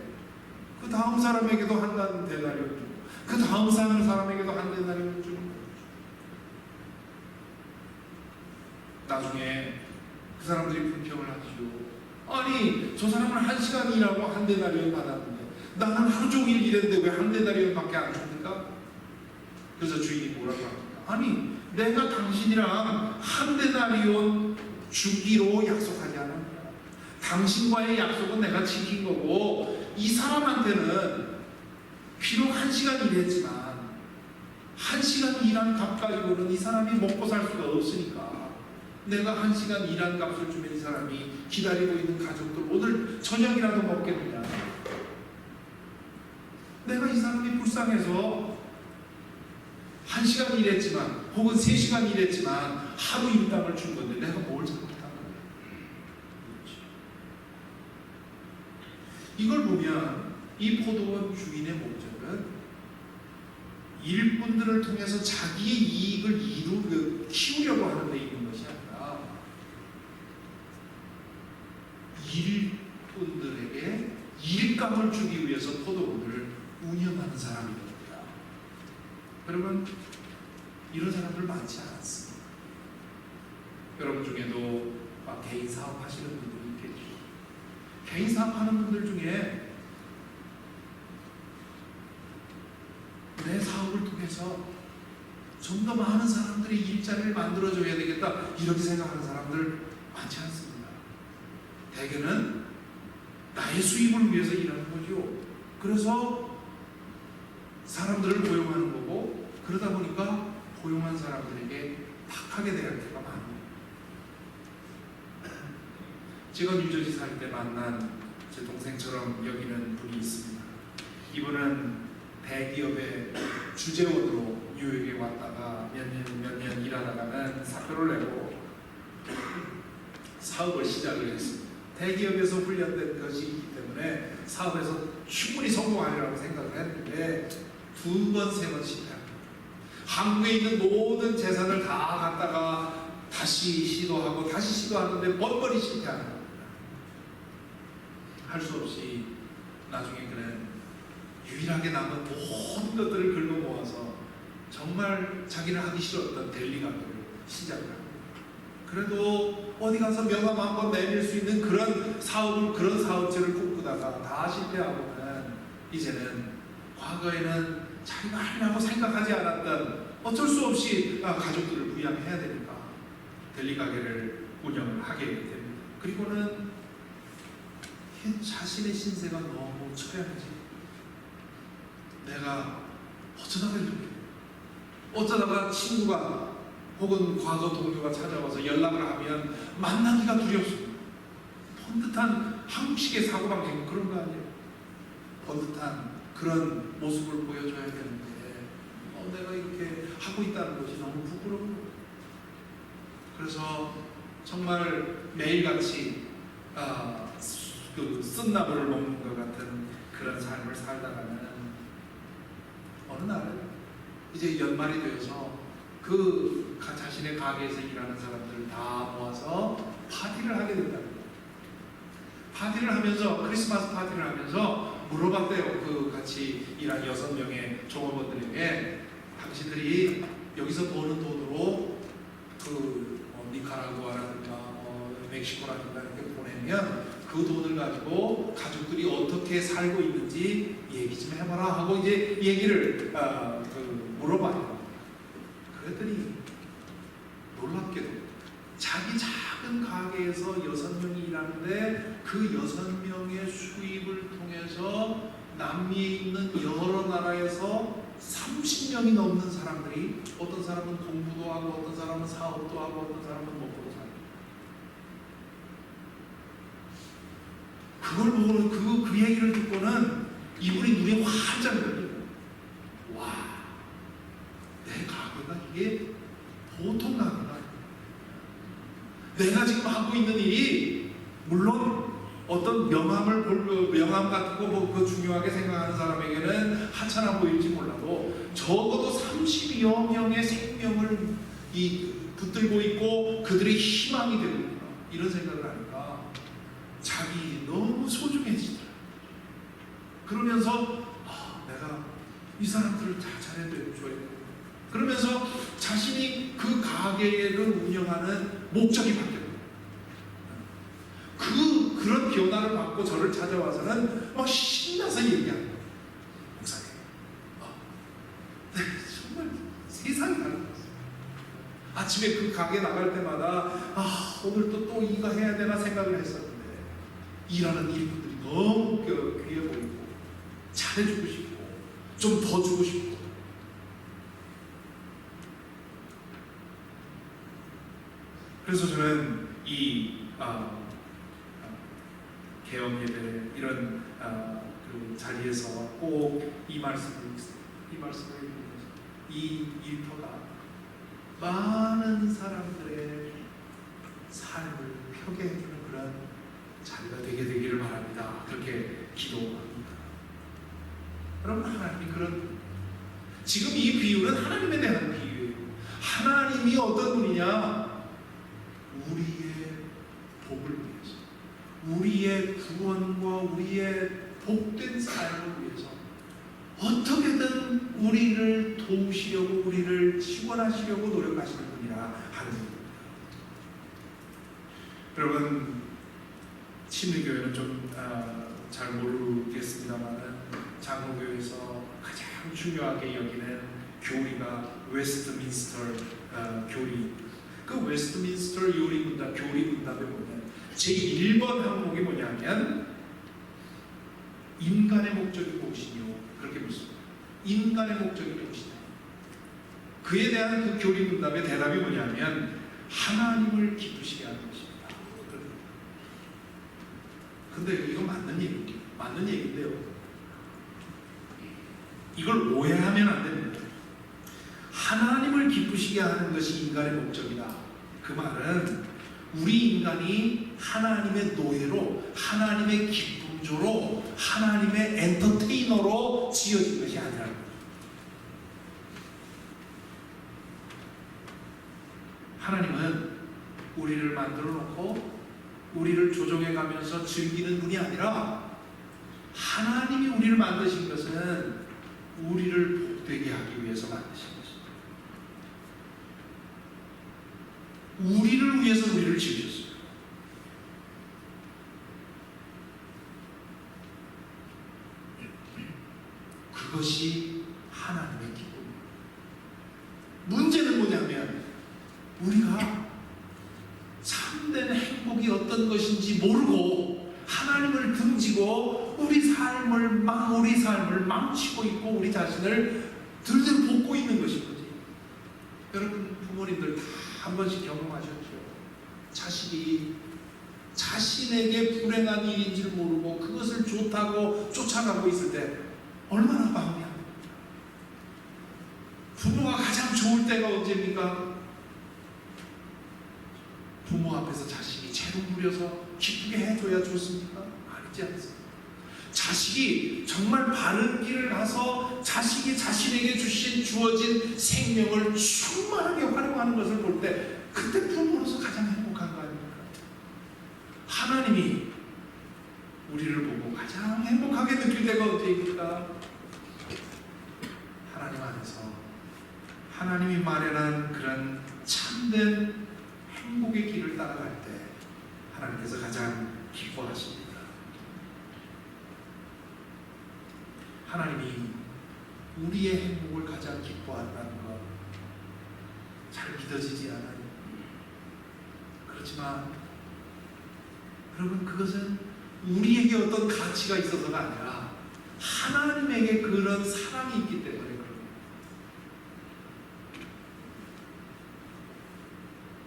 S2: 그 다음 사람에게도 한 데나리온 주고 그 다음 사람에게도 한 데나리온 주고 나중에 그 사람들이 불평을 하죠. 아니 저 사람은 1시간 일하고 한 데나리온 받았는데 나는 하루 종일 일했는데 왜 한 데나리온밖에 안 줍니까? 그래서 주인이 뭐라고 합니까? 아니 내가 당신이랑 한 데나리온 주기로 약속하지 않았냐? 당신과의 약속은 내가 지킨 거고 이 사람한테는 비록 1시간 일했지만 1시간 일한 값 가지고는 이 사람이 먹고 살 수가 없으니까 내가 1시간 일한 값을 주면 이 사람이 기다리고 있는 가족들 오늘 저녁이라도 먹겠느냐? 내가 이 사람이 불쌍해서 1시간 일했지만 혹은 3시간 일했지만 하루 일당을 준 건데 내가 뭘 잘못한 거야? 이걸 보면 이 포도원 주인의 목적은 일꾼들을 통해서 자기의 이익을 키우려고 하는 데 있는 것이 아니라 일꾼들에게 일감을 주기 위해서 포도원을 운영하는 사람이거든요. 여러분 이런 사람들 많지 않습니다. 여러분 중에도 개인 사업하시는 분들이 있겠죠. 개인 사업하는 분들 중에 내 사업을 통해서 좀 더 많은 사람들이 일자리를 만들어줘야 되겠다 이렇게 생각하는 사람들 많지 않습니다. 대개는 나의 수입을 위해서 일하는 거죠. 그래서 사람들을 고용하는 거고 그러다 보니까 고용한 사람들에게 박하게 대할 때가 많아요. 제가 뉴저지 살 때 만난 제 동생처럼 여기는 분이 있습니다. 이분은 대기업의 주재원으로 뉴욕에 왔다가 몇 년 일하다가는 사표를 내고 사업을 시작을 했습니다. 대기업에서 훈련된 것이 있기 때문에 사업에서 충분히 성공하리라고 생각을 했는데 2번, 3번 실패합니다. 한국에 있는 모든 재산을 다 갖다가 다시 시도하고 다시 시도하는데 번번이 실패하는 겁니다. 할 수 없이 나중에 그는 유일하게 남은 모든 것들을 긁어 모아서 정말 자기는 하기 싫었던 델리 가게를 시작을 합니다. 그래도 어디 가서 명함 한번 내밀 수 있는 그런 사업체를 꿈꾸다가 다 실패하고는 이제는 과거에는 자기가 하려고 생각하지 않았던 어쩔 수 없이 가족들을 부양해야 되니까 델리 가게를 운영을 하게 됩니다. 그리고는 자신의 신세가 너무 처량해지. 내가 어쩌다가 친구가 혹은 과거 동료가 찾아와서 연락을 하면 만나기가 두렵습니다. 번듯한 한국식의 사고방식 그런 거 아니에요. 번듯한 그런 모습을 보여줘야 되는데 내가 이렇게 하고 있다는 것이 너무 부끄러운 거예요. 그래서 정말 매일같이 그 쓴나물을 먹는 것 같은 그런 삶을 살다가는 어느 날 이제 연말이 되어서 그 자신의 가게에서 일하는 사람들 다 모아서 파티를 하게 된다는 거예요. 파티를 하면서, 크리스마스 파티를 하면서 물어봤대요. 그 같이 일한 6명의 종업원들에게, 당신들이 여기서 버는 돈으로 니카라구아라든가 멕시코라든가 이렇게 보내면 그 돈을 가지고 가족들이 어떻게 살고 있는지 얘기 좀 해봐라 하고 이제 얘기를 물어봐요. 그랬더니 놀랍게도 자기 작은 가게에서 6명이 일하는데 그 6명의 수입을 통해서 남미에 있는 여러 나라에서 30명이 넘는 사람들이, 어떤 사람은 공부도 하고 어떤 사람은 사업도 하고 어떤 사람은 먹고도 살고, 그걸 보고 그 얘기를 듣고는 이분이 눈이 환장 열려요. 와, 내 가게가 이게 보통 가게가 아니야. 내가 지금 하고 있는 일이, 물론 어떤 명함 같은 거 그 중요하게 생각하는 사람에게는 하찮아 보일지 몰라도 적어도 30여 명의 생명을 붙들고 있고 그들의 희망이 되는구나, 이런 생각을 하니까 자기 너무 소중해지더라. 그러면서 내가 이 사람들을 다 잘해줘야 돼. 그러면서 자신이 그 가게를 운영하는 목적이 바뀌어요. 그런 변화를 받고 저를 찾아와서는 막 신나서 얘기합니다. 목사님, 네, 정말 세상이 다른 거였어요. 아침에 그 가게 나갈 때마다 오늘 또 이거 해야 되나 생각을 했었는데, 일하는 일꾼들이 너무 귀해 보이고 잘해주고 싶고 좀 더 주고 싶고, 그래서 저는 이 개업 예배 이런 그 자리에서 꼭 이 말씀을 읽으면서, 이 일터가 많은 사람들의 삶을 펴게 해주는 그런 자리가 되게 되기를 바랍니다. 그렇게 기도합니다. 여러분, 하나님이 지금 이 비유는 하나님에 대한 비유예요. 하나님이 어떤 분이냐? 우리의 복을 위해서, 우리의 구원과 우리의 복된 삶을 위해서 어떻게든 우리를 도우시려고, 우리를 지원하시려고 노력하시는 분이라 하는 겁니다. 여러분, 침례교회는 좀 잘 모르겠습니다만 장로교회에서 가장 중요하게 여기는 교리가 웨스트민스터 교리. 그 웨스트민스터 교리 문답이 뭐냐면 제1번 항목이 뭐냐면 인간의 목적이 무엇이뇨? 그렇게 묻습니다. 인간의 목적이 무엇이냐? 그에 대한 그 교리 문답의 대답이 뭐냐면 하나님을 기쁘시게 하는 것입니다. 근데 이거 맞는 얘기인데요. 이걸 오해하면 안 됩니다. 하나님을 기쁘시게 하는 것이 인간의 목적이다. 그 말은 우리 인간이 하나님의 노예로, 하나님의 기쁨조로, 하나님의 엔터테이너로 지어진 것이 아니라는 거예요. 하나님은 우리를 만들어 놓고 우리를 조종해 가면서 즐기는 분이 아니라, 하나님이 우리를 만드신 것은 우리를 복되게 하기 위해서 만드신 것입니다. 우리를 위해서 우리를 지으셨어요. 그것이 하나님의 기쁨입니다. 문제는 뭐냐면 우리가 참된 행복이 어떤 것인지 모르고 하나님을 등지고 우리 삶을 망치고 있고 우리 자신을 들들 볶고 있는 것인 거지. 여러분, 부모님들 다 한 번씩 경험하셨죠. 자식이 자신에게 불행한 일인지를 모르고 그것을 좋다고 쫓아가고 있을 때 얼마나 마음이 아픕니까? 부모가 가장 좋을 때가 언제입니까? 부모 앞에서 자식이 재롱 부려서 기쁘게 해줘야 좋습니까? 아니죠. 남지 않습니다. 자식이 정말 바른 길을 가서 자식이 자신에게 주어진 생명을 충만하게 활용하는 것을 볼 때 그때 부모로서 가장 행복한 거 아닙니까? 하나님이 우리를 보고 가장 행복하게 느낄 때가 언제입니까? 하나님 안에서 하나님이 마련한 그런 참된 행복의 길을 따라갈 때 하나님께서 가장 기뻐하십니다. 하나님이 우리의 행복을 가장 기뻐한다는 것 잘 믿어지지 않아요. 그렇지만 여러분, 그것은 우리에게 어떤 가치가 있어서가 아니라 하나님에게 그런 사랑이 있기 때문에 그런 거예요.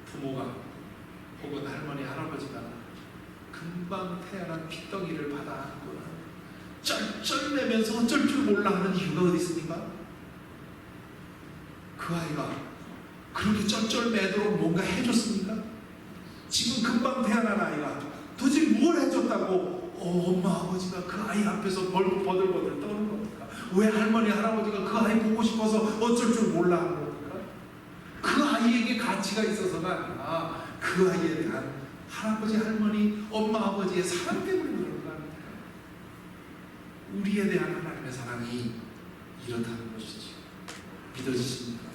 S2: 부모가 혹은 할머니, 할아버지가 금방 태어난 핏덩이를 받아 안고는 쩔쩔매면서 어쩔 줄 몰라 하는 이유가 어디 있습니까? 그 아이가 그렇게 쩔쩔매도록 뭔가 해줬습니까? 지금 금방 태어난 아이가 도대체 뭘 해줬다고 엄마 아버지가 그 아이 앞에서 버들버들 떠는 겁니까? 왜 할머니 할아버지가 그 아이 보고 싶어서 어쩔 줄 몰라 하는 겁니까? 그 아이에게 가치가 있어서가 아니라 그 아이에 대한 할아버지 할머니 엄마 아버지의 사랑 때문에 그런 거 아닙니까? 우리에 대한 하나님의 사랑이 이렇다는 것이죠. 믿어지십니까?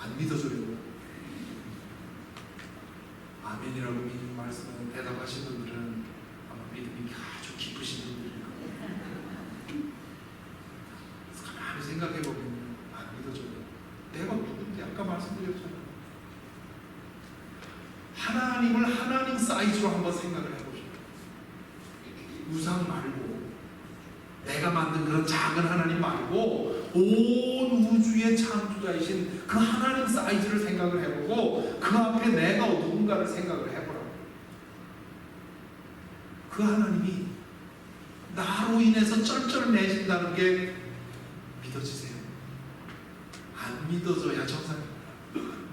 S2: 안 믿어져요. 아멘이라고 믿는 말씀은 대답하신 분들은 아마 믿음이 아주 깊으신 분들일 거예요. 가만히 생각해보면 안 믿어져요. 내가 누군지 아까 말씀드렸잖아요. 하나님을 하나님 사이즈로 한번 생각을 해보죠. 우상 말고 내가 만든 그런 작은 하나님 말고 온 우주의 창조자이신 그 하나님 사이즈를 생각을 해보고 그 앞에 내가 누군가를 생각을 해보라고. 그 하나님이 나로 인해서 쩔쩔매진다는 게 믿어지세요? 안 믿어져야 정상입니다.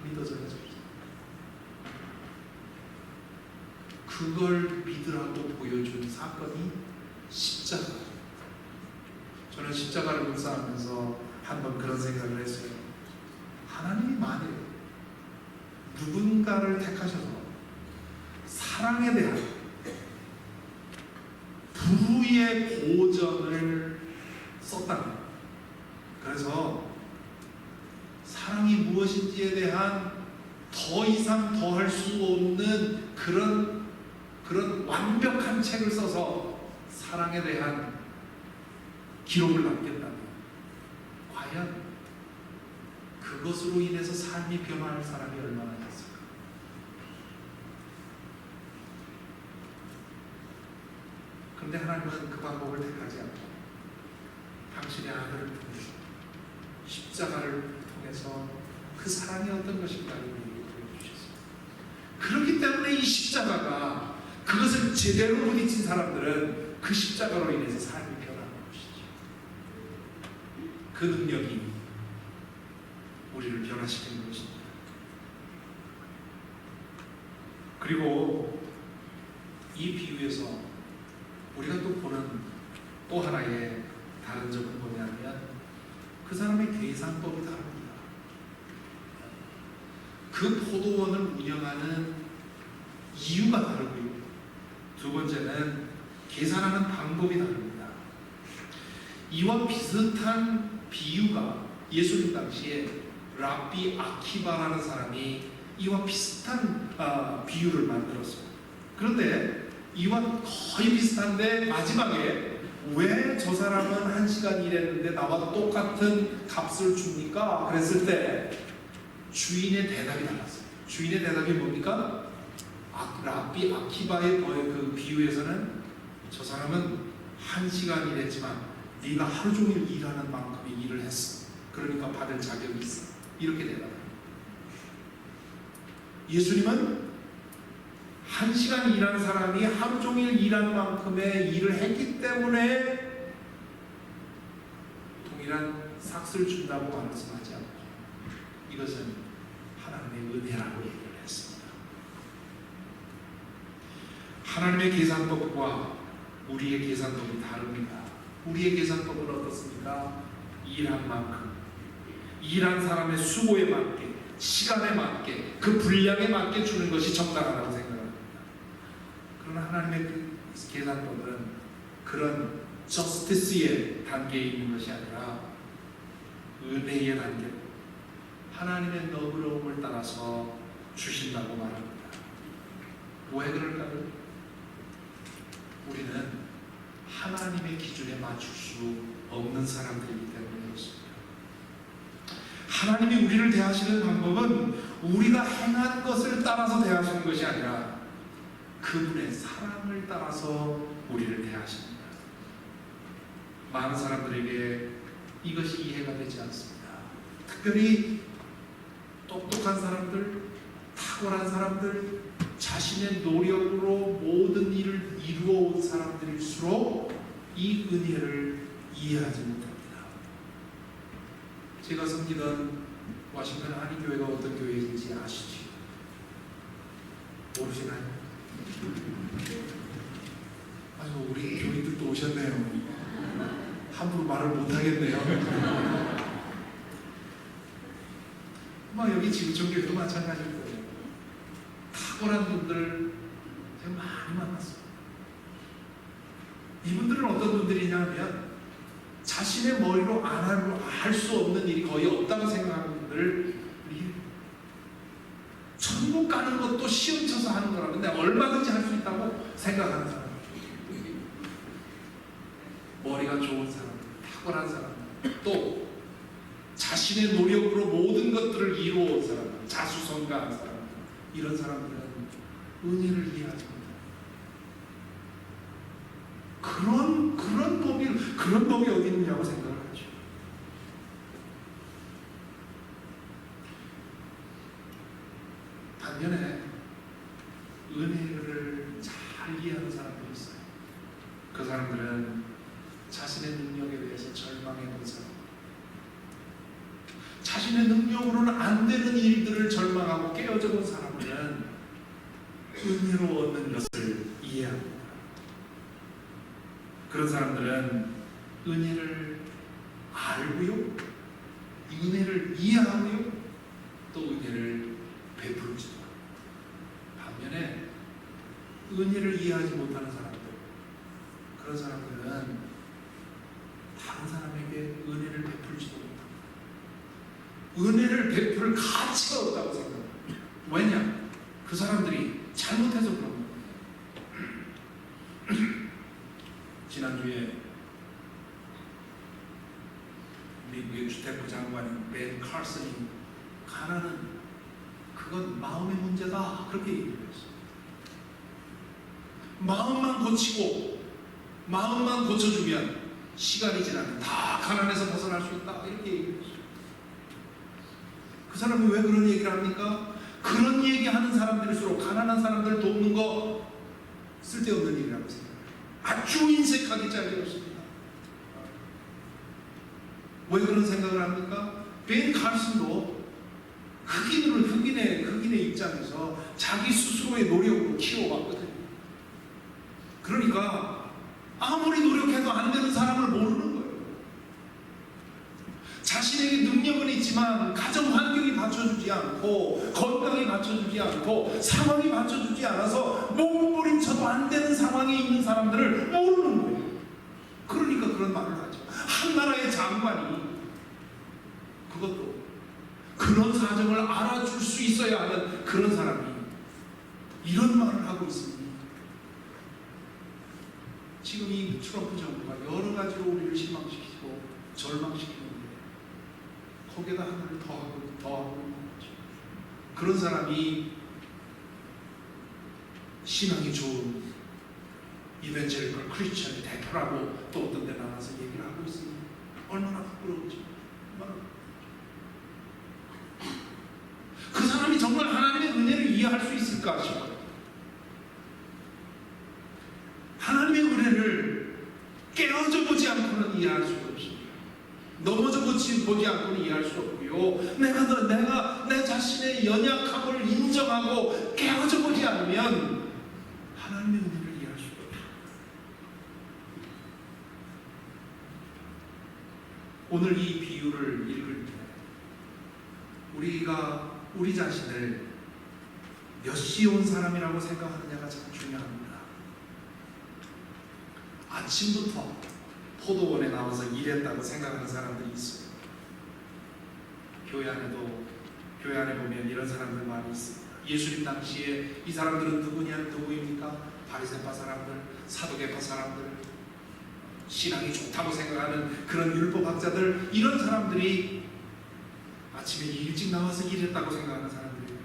S2: 믿어져야 정상. 그걸 믿으라고 보여준 사건이 십자가. 저는 십자가를 묵상하면서 한번 그런 생각을 했어요. 하나님이 만일 누군가를 택하셔서 사랑에 대한 불의의 고전을 썼다면, 그래서 사랑이 무엇인지에 대한 더 이상 더 할 수 없는 그런 완벽한 책을 써서 사랑에 대한 기록을 남겼다면 과연 그것으로 인해서 삶이 변화할 사람이 얼마나 됐을까? 그런데 하나님은 그 방법을 택하지 않고 당신의 아들을 통해 십자가를 통해서 그 사랑이 어떤 것인가를 우리에게 보여주셨습니다. 그렇기 때문에 이 십자가가, 그것을 제대로 부딪힌 사람들은 그 십자가로 인해서 삶이 변하는 것이죠. 그 능력이 우리를 변화시키는 것입니다. 그리고 이 비유에서 우리가 또 보는 또 하나의 다른 점은 뭐냐면 그 사람의 계산법이 다릅니다. 그 포도원을 운영하는 이유가 다르고요. 두 번째는 계산하는 방법이 다릅니다. 이와 비슷한 비유가 예수님 당시에 랍비 아키바라는 사람이 이와 비슷한 비유를 만들었어요. 그런데 이와 거의 비슷한데 마지막에 왜 저 사람은 1시간 일했는데 나와 똑같은 값을 줍니까? 그랬을 때 주인의 대답이 달랐어요. 주인의 대답이 뭡니까? 랍비 아키바의 그 비유에서는 저 사람은 1시간 일했지만 네가 하루 종일 일하는 만큼의 일을 했어. 그러니까 받을 자격이 있어. 이렇게 대답합니다. 예수님은 1시간 일하는 사람이 하루 종일 일한 만큼의 일을 했기 때문에 동일한 삭스를 준다고 말씀하지 않고 이것은 하나님의 은혜라고 얘기를 했습니다. 하나님의 계산법과 우리의 계산법이 다릅니다. 우리의 계산법은 어떻습니까? 일한 만큼, 일한 사람의 수고에 맞게, 시간에 맞게, 그 분량에 맞게 주는 것이 정당하다고 생각합니다. 그러나 하나님의 그 계산법은 그런 저스티스의 단계에 있는 것이 아니라 은혜의 단계로 하나님의 너그러움을 따라서 주신다고 말합니다. 왜 그럴까요? 우리는 하나님의 기준에 맞출 수 없는 사람들이기 때문에 그렇습니다. 하나님이 우리를 대하시는 방법은 우리가 행한 것을 따라서 대하시는 것이 아니라 그분의 사랑을 따라서 우리를 대하십니다. 많은 사람들에게 이것이 이해가 되지 않습니다. 특별히 똑똑한 사람들, 탁월한 사람들, 자신의 노력으로 모든 일을 이루어온 사람들일수록 이 은혜를 이해하지 못합니다. 제가 섬기던 워싱턴 한인교회가 어떤 교회인지 아시죠? 모르시나요? 아유, 우리 교인들도 오셨네요. 함부로 말을 못하겠네요. 여기 지구촌교회도 마찬가지일 거예요. 탁월한 분들 제가 많이 만났어요. 이분들은 어떤 분들이냐면 자신의 머리로 할 수 없는 일이 거의 없다고 생각하는 분들, 천국 가는 것도 시험쳐서 하는 거라면 내가 얼마든지 할 수 있다고 생각하는 사람, 머리가 좋은 사람, 탁월한 사람, 또 자신의 노력으로 모든 것들을 이루어온 사람, 자수성가한 사람, 이런 사람들은 은혜를 이해하지 못합니다. 그런 법이 어디 있느냐고 생각을 하죠. 반면에 은혜를 잘 이해하는 사람들이 있어요. 그 사람들은 자신의 능력에 대해서 절망해본 사람, 자신의 능력으로는 안 되는 일들을 절망하고 깨어져 본 사람들은 은혜로 얻는 것을 이해합니다. 그런 사람들은 은혜를 알고요, 은혜를 이해하고요, 또 은혜를 베풀지도 합니다. 반면에 은혜를 이해하지 못하는 사람들, 그런 사람들은 다른 사람에게 은혜를 베풀지도 못합니다. 은혜를 베풀 가치가 없다고 생각합니다. 왜냐? 그 사람들이 잘못해서 그런 겁니다. 지난주에 미국의 주택부 장관인 벤 칼슨이 가난은 그건 마음의 문제다, 그렇게 얘기했어요. 마음만 고치고 마음만 고쳐주면 시간이 지나면 다 가난에서 벗어날 수 있다, 이렇게 얘기했어요. 그 사람이 왜 그런 얘기를 합니까? 그런 얘기하는 사람들일수록 가난한 사람들 돕는 거 쓸데없는 일이라고 생각해요. 아주 인색하게 잘렸습니다. 왜 그런 생각을 합니까? 벤 칼슨도 흑인의 입장에서 자기 스스로의 노력으로 키워왔거든요. 그러니까 아무리 노력해도 안 되는 사람을 모르는 거예요. 자신에게 능력은 있지만 가정 환경이 받쳐주지 않고 건강이 받쳐주지 않고 상황이 받쳐주지 않아서 몸부림쳐도 안 되는 상황에 있는 사람들을 모르는 거예요. 그러니까 그런 말을 하죠. 한 나라의 장관이 그것도 그런 사정을 알아줄 수 있어야 하는 그런 사람이 이런 말을 하고 있습니다. 지금 이 트럼프 정부가 여러 가지로 우리를 실망시키고 절망시키는데 거기에다 하나를 더하고 있는 거죠. 그런 사람이 신앙이 좋은 이벤젤리컬 크리스천의 대표라고 또 어떤 데 나가서 얘기를 하고 있습니다. 얼마나 부끄러운지. 그 사람이 정말 하나님의 은혜를 이해할 수 있을까 싶어요. 하나님의 은혜를 깨어져 보지 않고는 이해할 수 없습니다. 넘어져 보지 않고는 이해할 수 없고요. 내가 내 자신의 연약함을 인정하고 깨어져 보지 않으면 하나님의 은혜를 오늘 이 비유를 읽을 때 우리가 우리 자신을 몇 시에 온 사람이라고 생각하느냐가 참 중요합니다. 아침부터 포도원에 나와서 일했다고 생각하는 사람들이 있어요. 교회 안에 보면 이런 사람들 많이 있습니다. 예수님 당시에 이 사람들은 누구입니까? 바리새파 사람들, 사두개파 사람들, 신앙이 좋다고 생각하는 그런 율법학자들, 이런 사람들이 아침에 일찍 나와서 일했다고 생각하는 사람들이에요.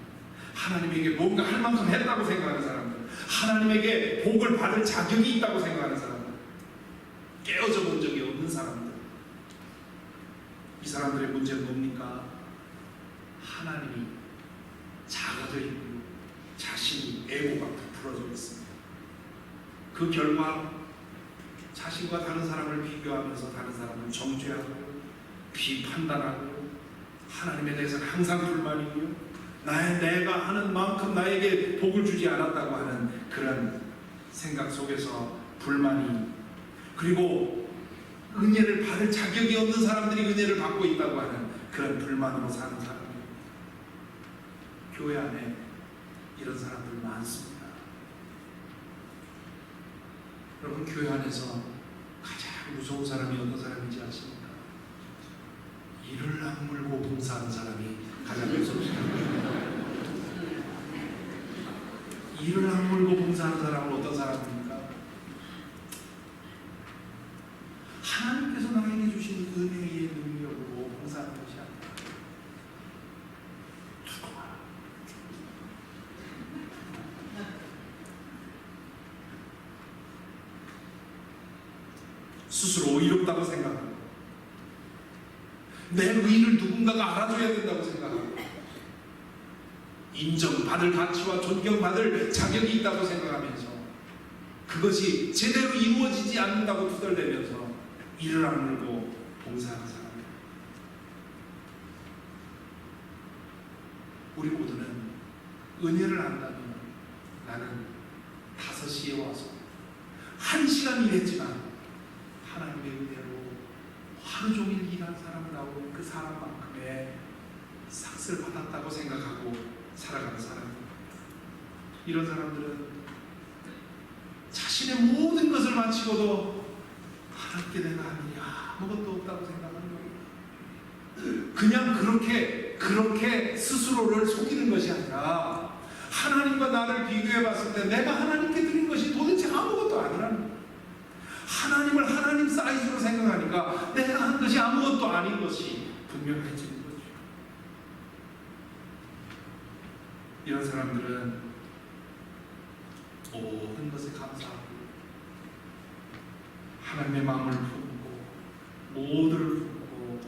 S2: 하나님에게 뭔가 할 만큼 했다고 생각하는 사람들, 하나님에게 복을 받을 자격이 있다고 생각하는 사람들, 깨어져 본 적이 없는 사람들. 이 사람들의 문제는 뭡니까? 하나님이 작아져 있고 자신이 에고가 부풀어져 있습니다. 그 결과 자신과 다른 사람을 비교하면서 다른 사람을 정죄하고 비판단하고 하나님에 대해서는 항상 불만이고요. 내가 하는 만큼 나에게 복을 주지 않았다고 하는 그런 생각 속에서 불만이, 그리고 은혜를 받을 자격이 없는 사람들이 은혜를 받고 있다고 하는 그런 불만으로 사는 사람들. 교회 안에 이런 사람들 많습니다. 여러분, 교회 안에서 가장 무서운 사람이 어떤 사람인지 아십니까? 이를 악물고 봉사하는 사람이 가장 무섭습니다. 이를 악물고 봉사하는 사람은 어떤 사람입니까? 하나님께서 나에게 주신 은혜의 능력으로 봉사하는 것이 아니라 스스로 의롭다고 생각하고 내 의의를 누군가가 알아줘야 된다고 생각하고 인정받을 가치와 존경받을 자격이 있다고 생각하면서 그것이 제대로 이루어지지 않는다고 투덜대면서 이를 악물고 봉사하는 사람입니다. 우리 모두는 은혜를 안다면 나는 5시에 와서 1시간 일했지만 하나님의 은혜로 하루 종일 일한 사람이라고 그 사람만큼의 삭스를 받았다고 생각하고 살아가는 사람입니다. 이런 사람들은 자신의 모든 것을 마치고도 하나님께 내가 하는 일이 아무것도 없다고 생각하는 거예요. 그냥 그렇게 스스로를 속이는 것이 아니라 하나님과 나를 비교해 봤을 때 내가 하나님께 드린 것이 도대체 아무것도 아니라는 거예요. 하나님을 하나님 사이즈로 생각하니까 내가 한 것이 아무것도 아닌 것이 분명해지는 거죠. 이런 사람들은 모든 것에 감사하고 하나님의 마음을 품고 모두를 품고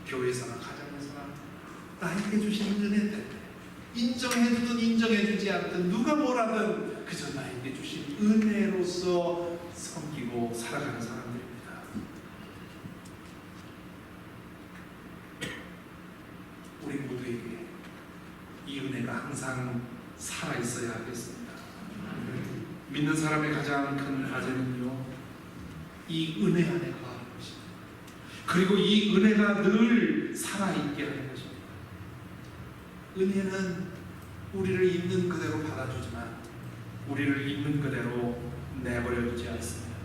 S2: 교회에서나 가정에서나 나에게 주신 은혜 때문에 인정해주든 인정해주지 않든 누가 뭐라든 그저 나에게 주신 은혜로서 섬기고 살아가는 사람들입니다. 우리 모두에게 이 은혜가 항상 살아있어야 하겠습니다. 믿는 사람의 가장 큰 과제는요, 이 은혜 안에 거하는 것입니다. 그리고 이 은혜가 늘 살아있게 하는 것입니다. 은혜는 우리를 있는 그대로 받아주지만 우리를 있는 그대로 내버려두지 않습니다.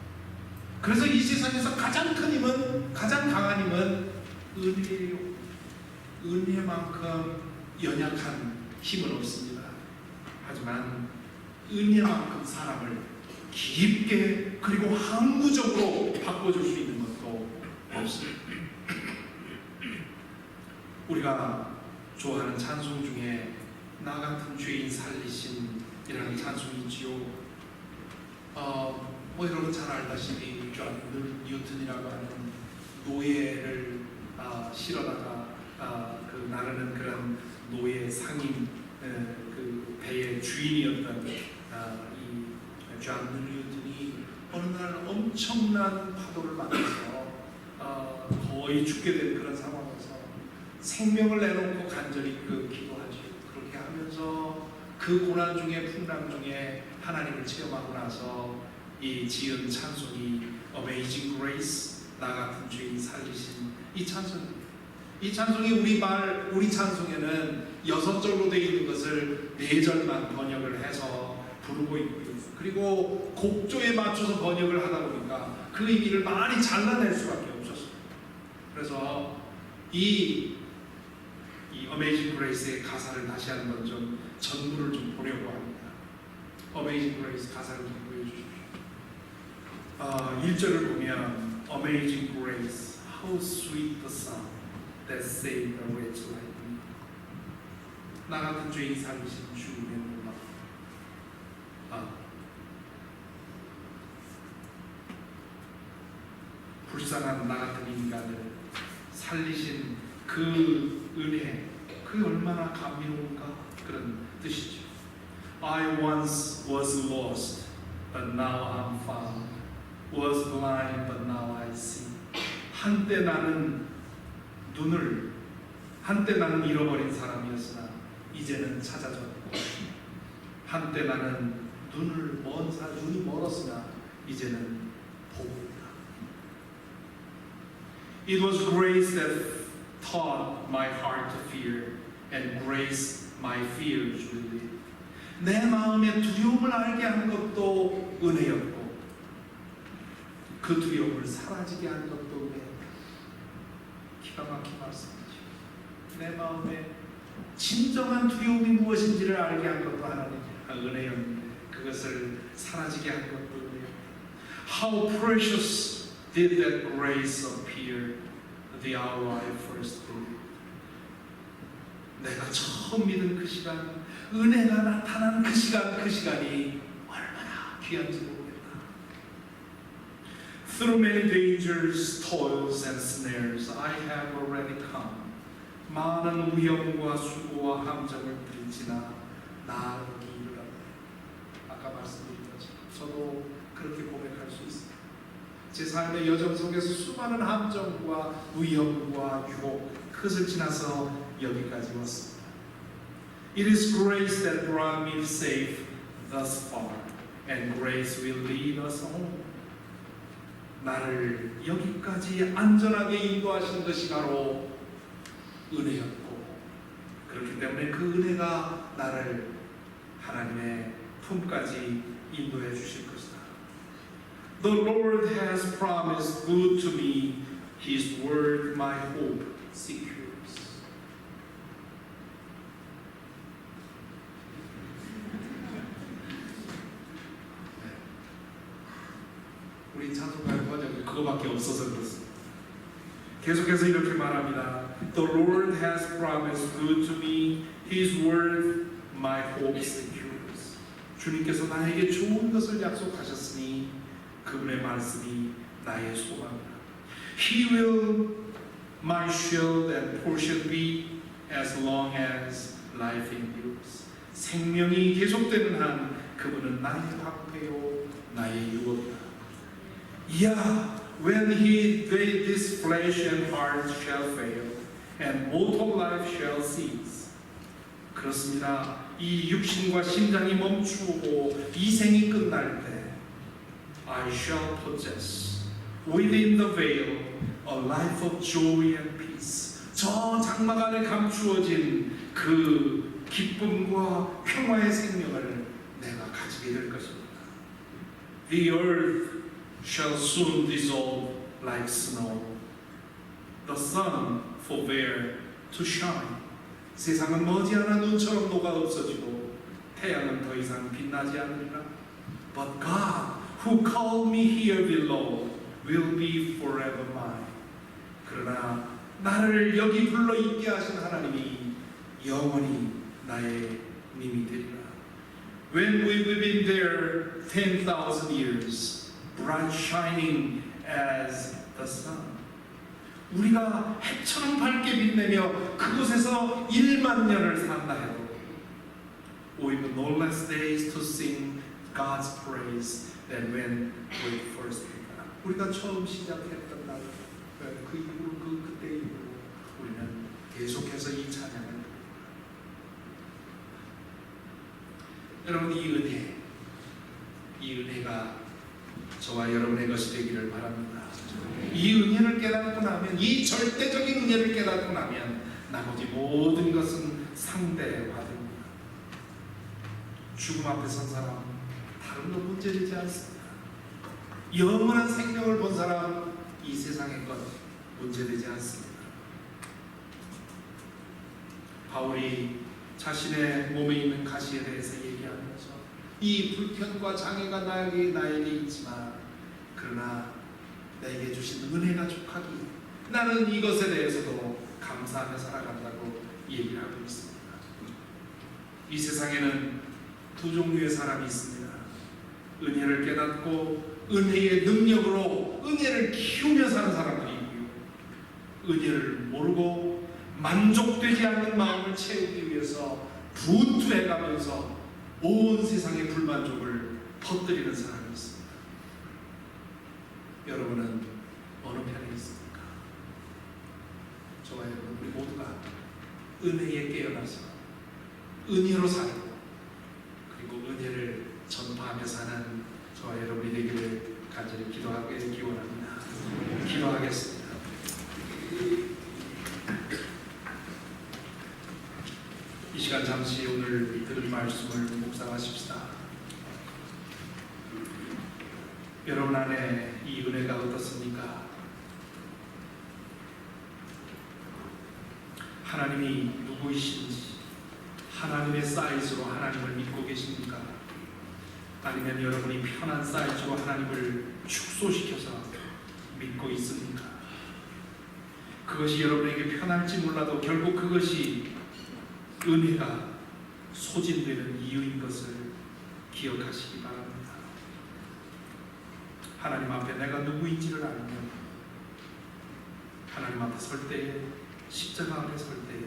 S2: 그래서 이 세상에서 가장 큰 힘은, 가장 강한 힘은 은혜예요. 은혜만큼 연약한 힘은 없습니다. 하지만 은혜만큼 사람을 깊게 그리고 항구적으로 바꿔줄 수 있는 것도 없습니다. 우리가 좋아하는 찬송 중에 나 같은 죄인 살리신이라는 찬송이 있지요. 여러분 잘 알다시피 존 뉴턴이라고 하는 노예를 실어다가 나르는 그런 노예 상인 그 배의 주인이었던 이 존 뉴턴이 어느 날 엄청난 파도를 맞아서 거의 죽게 된 그런 상황에서 생명을 내놓고 간절히 기도하죠. 그렇게 하면서 그 고난 중에 풍랑 중에 하나님을 체험하고 나서 이 지은 찬송이 Amazing Grace, 나 같은 죄인 살리신 이 찬송입니다. 이 찬송이 우리 찬송에는 6절로 되어 있는 것을 4절만 번역을 해서 부르고 있고요. 그리고 곡조에 맞춰서 번역을 하다 보니까 그 의미를 많이 잘라낼 수밖에 없었어요. 그래서 이 Amazing Grace의 가사를 다시 한번 좀 전부를 좀 보려고 합니다. Amazing Grace 가사를 좀 보여주십시오. 1절을 보면 Amazing Grace, how sweet the sound that saved a wretch like me. 나 같은 죄인 살리신 주님의 놀라움. 불쌍한 나 같은 인간을 살리신 그 은혜, 그게 얼마나 감미로운가 그런 뜻이죠. I once was lost, but now I'm found. Was blind, but now I see. 한때 나는 잃어버린 사람이었으나 이제는 찾아졌고, 한때 나는 눈이 멀었으나 이제는 보고 있다. It was grace that taught my heart to fear, and grace my fears relieved. 내 마음의 두려움을 알게 한 것도 은혜였고, 그 두려움을 사라지게 한 것도 은혜였다. 기가 막힌 말씀이죠. 내 마음에 진정한 두려움이 무엇인지를 알게 한 것도 하나님의 은혜였는데, 그것을 사라지게 한 것도 은혜였다. How precious did that grace appear the hour I first believed. 내가 처음 믿은 그 시간, 은혜가 나타난 그 시간이 얼마나 귀한지 모르겠다. Through many dangers, toils and snares, I have already come. 많은 위험과 수고와 함정을 들이지나 나 여기 이르렀네. 아까 말씀드린 것처럼 저도 그렇게 고백할 수 있습니다. 제 삶의 여정 속에서 수많은 함정과 위험과 유혹, 그것을 지나서 여기까지 왔습니다. It is grace that brought me safe thus far, and grace will lead us home. 나를 여기까지 안전하게 인도하신 것이 바로 은혜였고, 그렇기 때문에 그 은혜가 나를 하나님의 품까지 인도해 주실 것이다. The Lord has promised good to me. His word my hope secures. 우리 찬송가의 번역이 그거밖에 없어서 그렇습니다. 계속해서 이렇게 말합니다. The Lord has promised good to me. His word my hope secures. 주님께서 나에게 좋은 것을 약속하셨으니 그분의 말씀이 나의 소망이다. He will my shield and portion be as long as life endures. 생명이 계속되는 한 그분은 나의 방패요 나의 유업이다. Yeah, when this flesh and heart shall fail, and mortal life shall cease. 그렇습니다. 이 육신과 심장이 멈추고 이 생이 끝날 때, I shall possess within the veil a life of joy and peace. 저 장막 안에 감추어진 그 기쁨과 평화의 생명을 내가 가지게 될 것입니다. The earth shall soon dissolve like snow. The sun forbear to shine. 세상은 머지않아 눈처럼 녹아 없어지고 태양은 더 이상 빛나지 않으리라. But God, who called me here below, will be forever mine. 그러나 나를 여기 불러 있게 하신 하나님이 영원히 나의 님이 되리라. When we've been there 10,000 years, bright shining as the sun. 우리가 해처럼 밝게 빛내며 그곳에서 1만 년을 산다 해도 we've no less days to sing God's praise than when we first began. 우리가 처음 시작했던 날, 그 이후로 그때 이후로 우리는 계속해서 이 찬양을 부릅니다. 여러분, 이 은혜가 저와 여러분의 것이 되기를 바랍니다. 이 이 은혜를 깨닫고 나면, 이 절대적인 은혜를 깨닫고 나면 나머지 모든 것은 상대화됩니다. 죽음 앞에 선 사람 다른 거 문제되지 않습니다. 영원한 생명을 본 사람 이 세상의 것 문제되지 않습니다. 바울이 자신의 몸에 있는 가시에 대해서 얘기하면서 이 불편과 장애가 나에게 있지만 그러나 내게 주신 은혜가 족하기 나는 이것에 대해서도 감사하며 살아간다고 얘기를 하고 있습니다. 이 세상에는 두 종류의 사람이 있습니다. 은혜를 깨닫고 은혜의 능력으로 은혜를 키우며 사는 사람들이 있고요. 은혜를 모르고 만족되지 않는 마음을 채우기 위해서 분투해가면서 온 세상의 불만족을 퍼뜨리는 사람이 있습니다. 여러분은 어느 편에 있습니까? 저와 여러분 우리 모두가 은혜에 깨어나서 은혜로 살고 그리고 은혜를 전파하며 사는 저와 여러분이 되기를 간절히 기도하길 기원합니다. 기도하겠습니다. 이 시간 잠시 오늘 들은 말씀을 묵상하십시다. 여러분 안에 이 은혜가 어떻습니까? 하나님이 누구이신지 하나님의 사이즈로 하나님을 믿고 계십니까? 아니면 여러분이 편한 사이즈로 하나님을 축소시켜서 믿고 있습니까? 그것이 여러분에게 편할지 몰라도 결국 그것이 은혜가 소진되는 이유인 것을 기억하시기 바랍니다. 하나님 앞에 내가 누구인지를 알면 하나님 앞에 설 때에 십자가 앞에 설 때에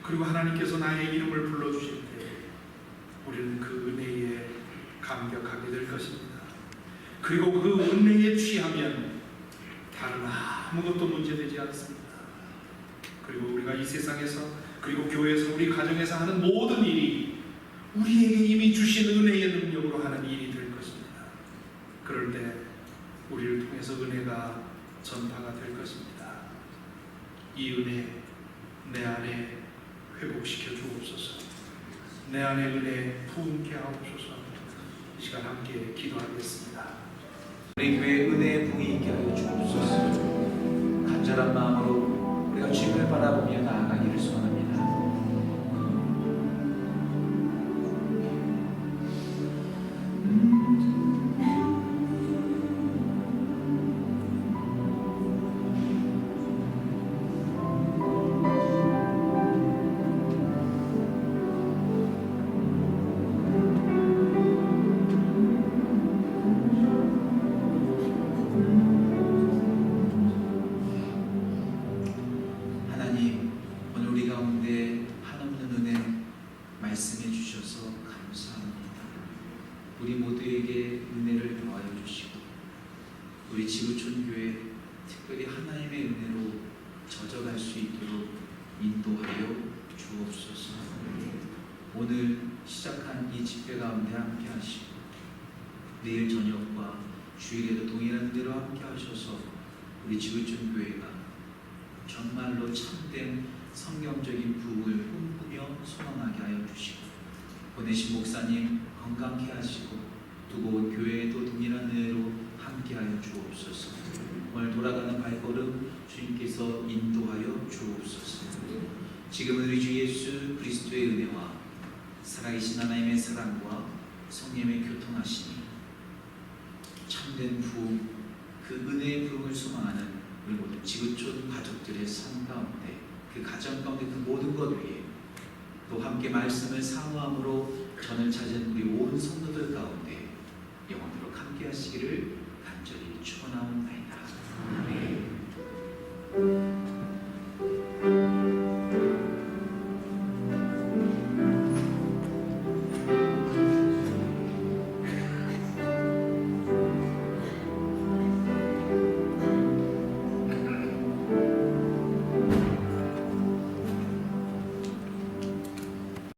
S2: 그리고 하나님께서 나의 이름을 불러주실 때에 우리는 그 은혜에 감격하게 될 것입니다. 그리고 그 은혜에 취하면 다른 아무것도 문제되지 않습니다. 그리고 우리가 이 세상에서 그리고 교회에서 우리 가정에서 하는 모든 일이 우리에게 이미 주신 은혜의 능력으로 하는 일이 될 것입니다. 그럴 때 우리를 통해서 은혜가 전파가 될 것입니다. 이 은혜 내 안에 회복시켜 주옵소서. 내 안에 은혜 부음케 하옵소서. 이 시간 함께 기도하겠습니다.
S1: 우리 교회 은혜의 붕이 있게 하여 주옵소서. 간절한 마음으로 우리가 주님을 바라보며 나아가기를 소원합니다. 우리 모두에게 은혜를 더하여 주시고 우리 지구촌 교회 특별히 하나님의 은혜로 젖어갈 수 있도록 인도하여 주옵소서. 오늘 시작한 이 집회 가운데 함께 하시고 내일 저녁과 주일에도 동일한 은혜로 함께 하셔서 우리 지구촌 교회가 정말로 참된 성경적인 부흥을 꿈꾸며 소망하게 하여 주시고 보내신 목사님 건강케 하시고 두고 온 교회에도 동일한 은혜로 함께하여 주옵소서. 오늘 돌아가는 발걸음 주님께서 인도하여 주옵소서. 지금은 우리 주 예수 그리스도의 은혜와 살아계신 하나님의 사랑과 성령의 교통하심이 참된 부흥, 그 은혜의 부흥을 소망하는 우리 모든 지구촌 가족들의 삶 가운데 그 가정 가운데 그 모든 것 위에 또 함께 말씀을 사모함으로 전을 찾은 우리 온 성도들 가운데 영원토록 함께 하시기를 간절히 축원하옵나이다.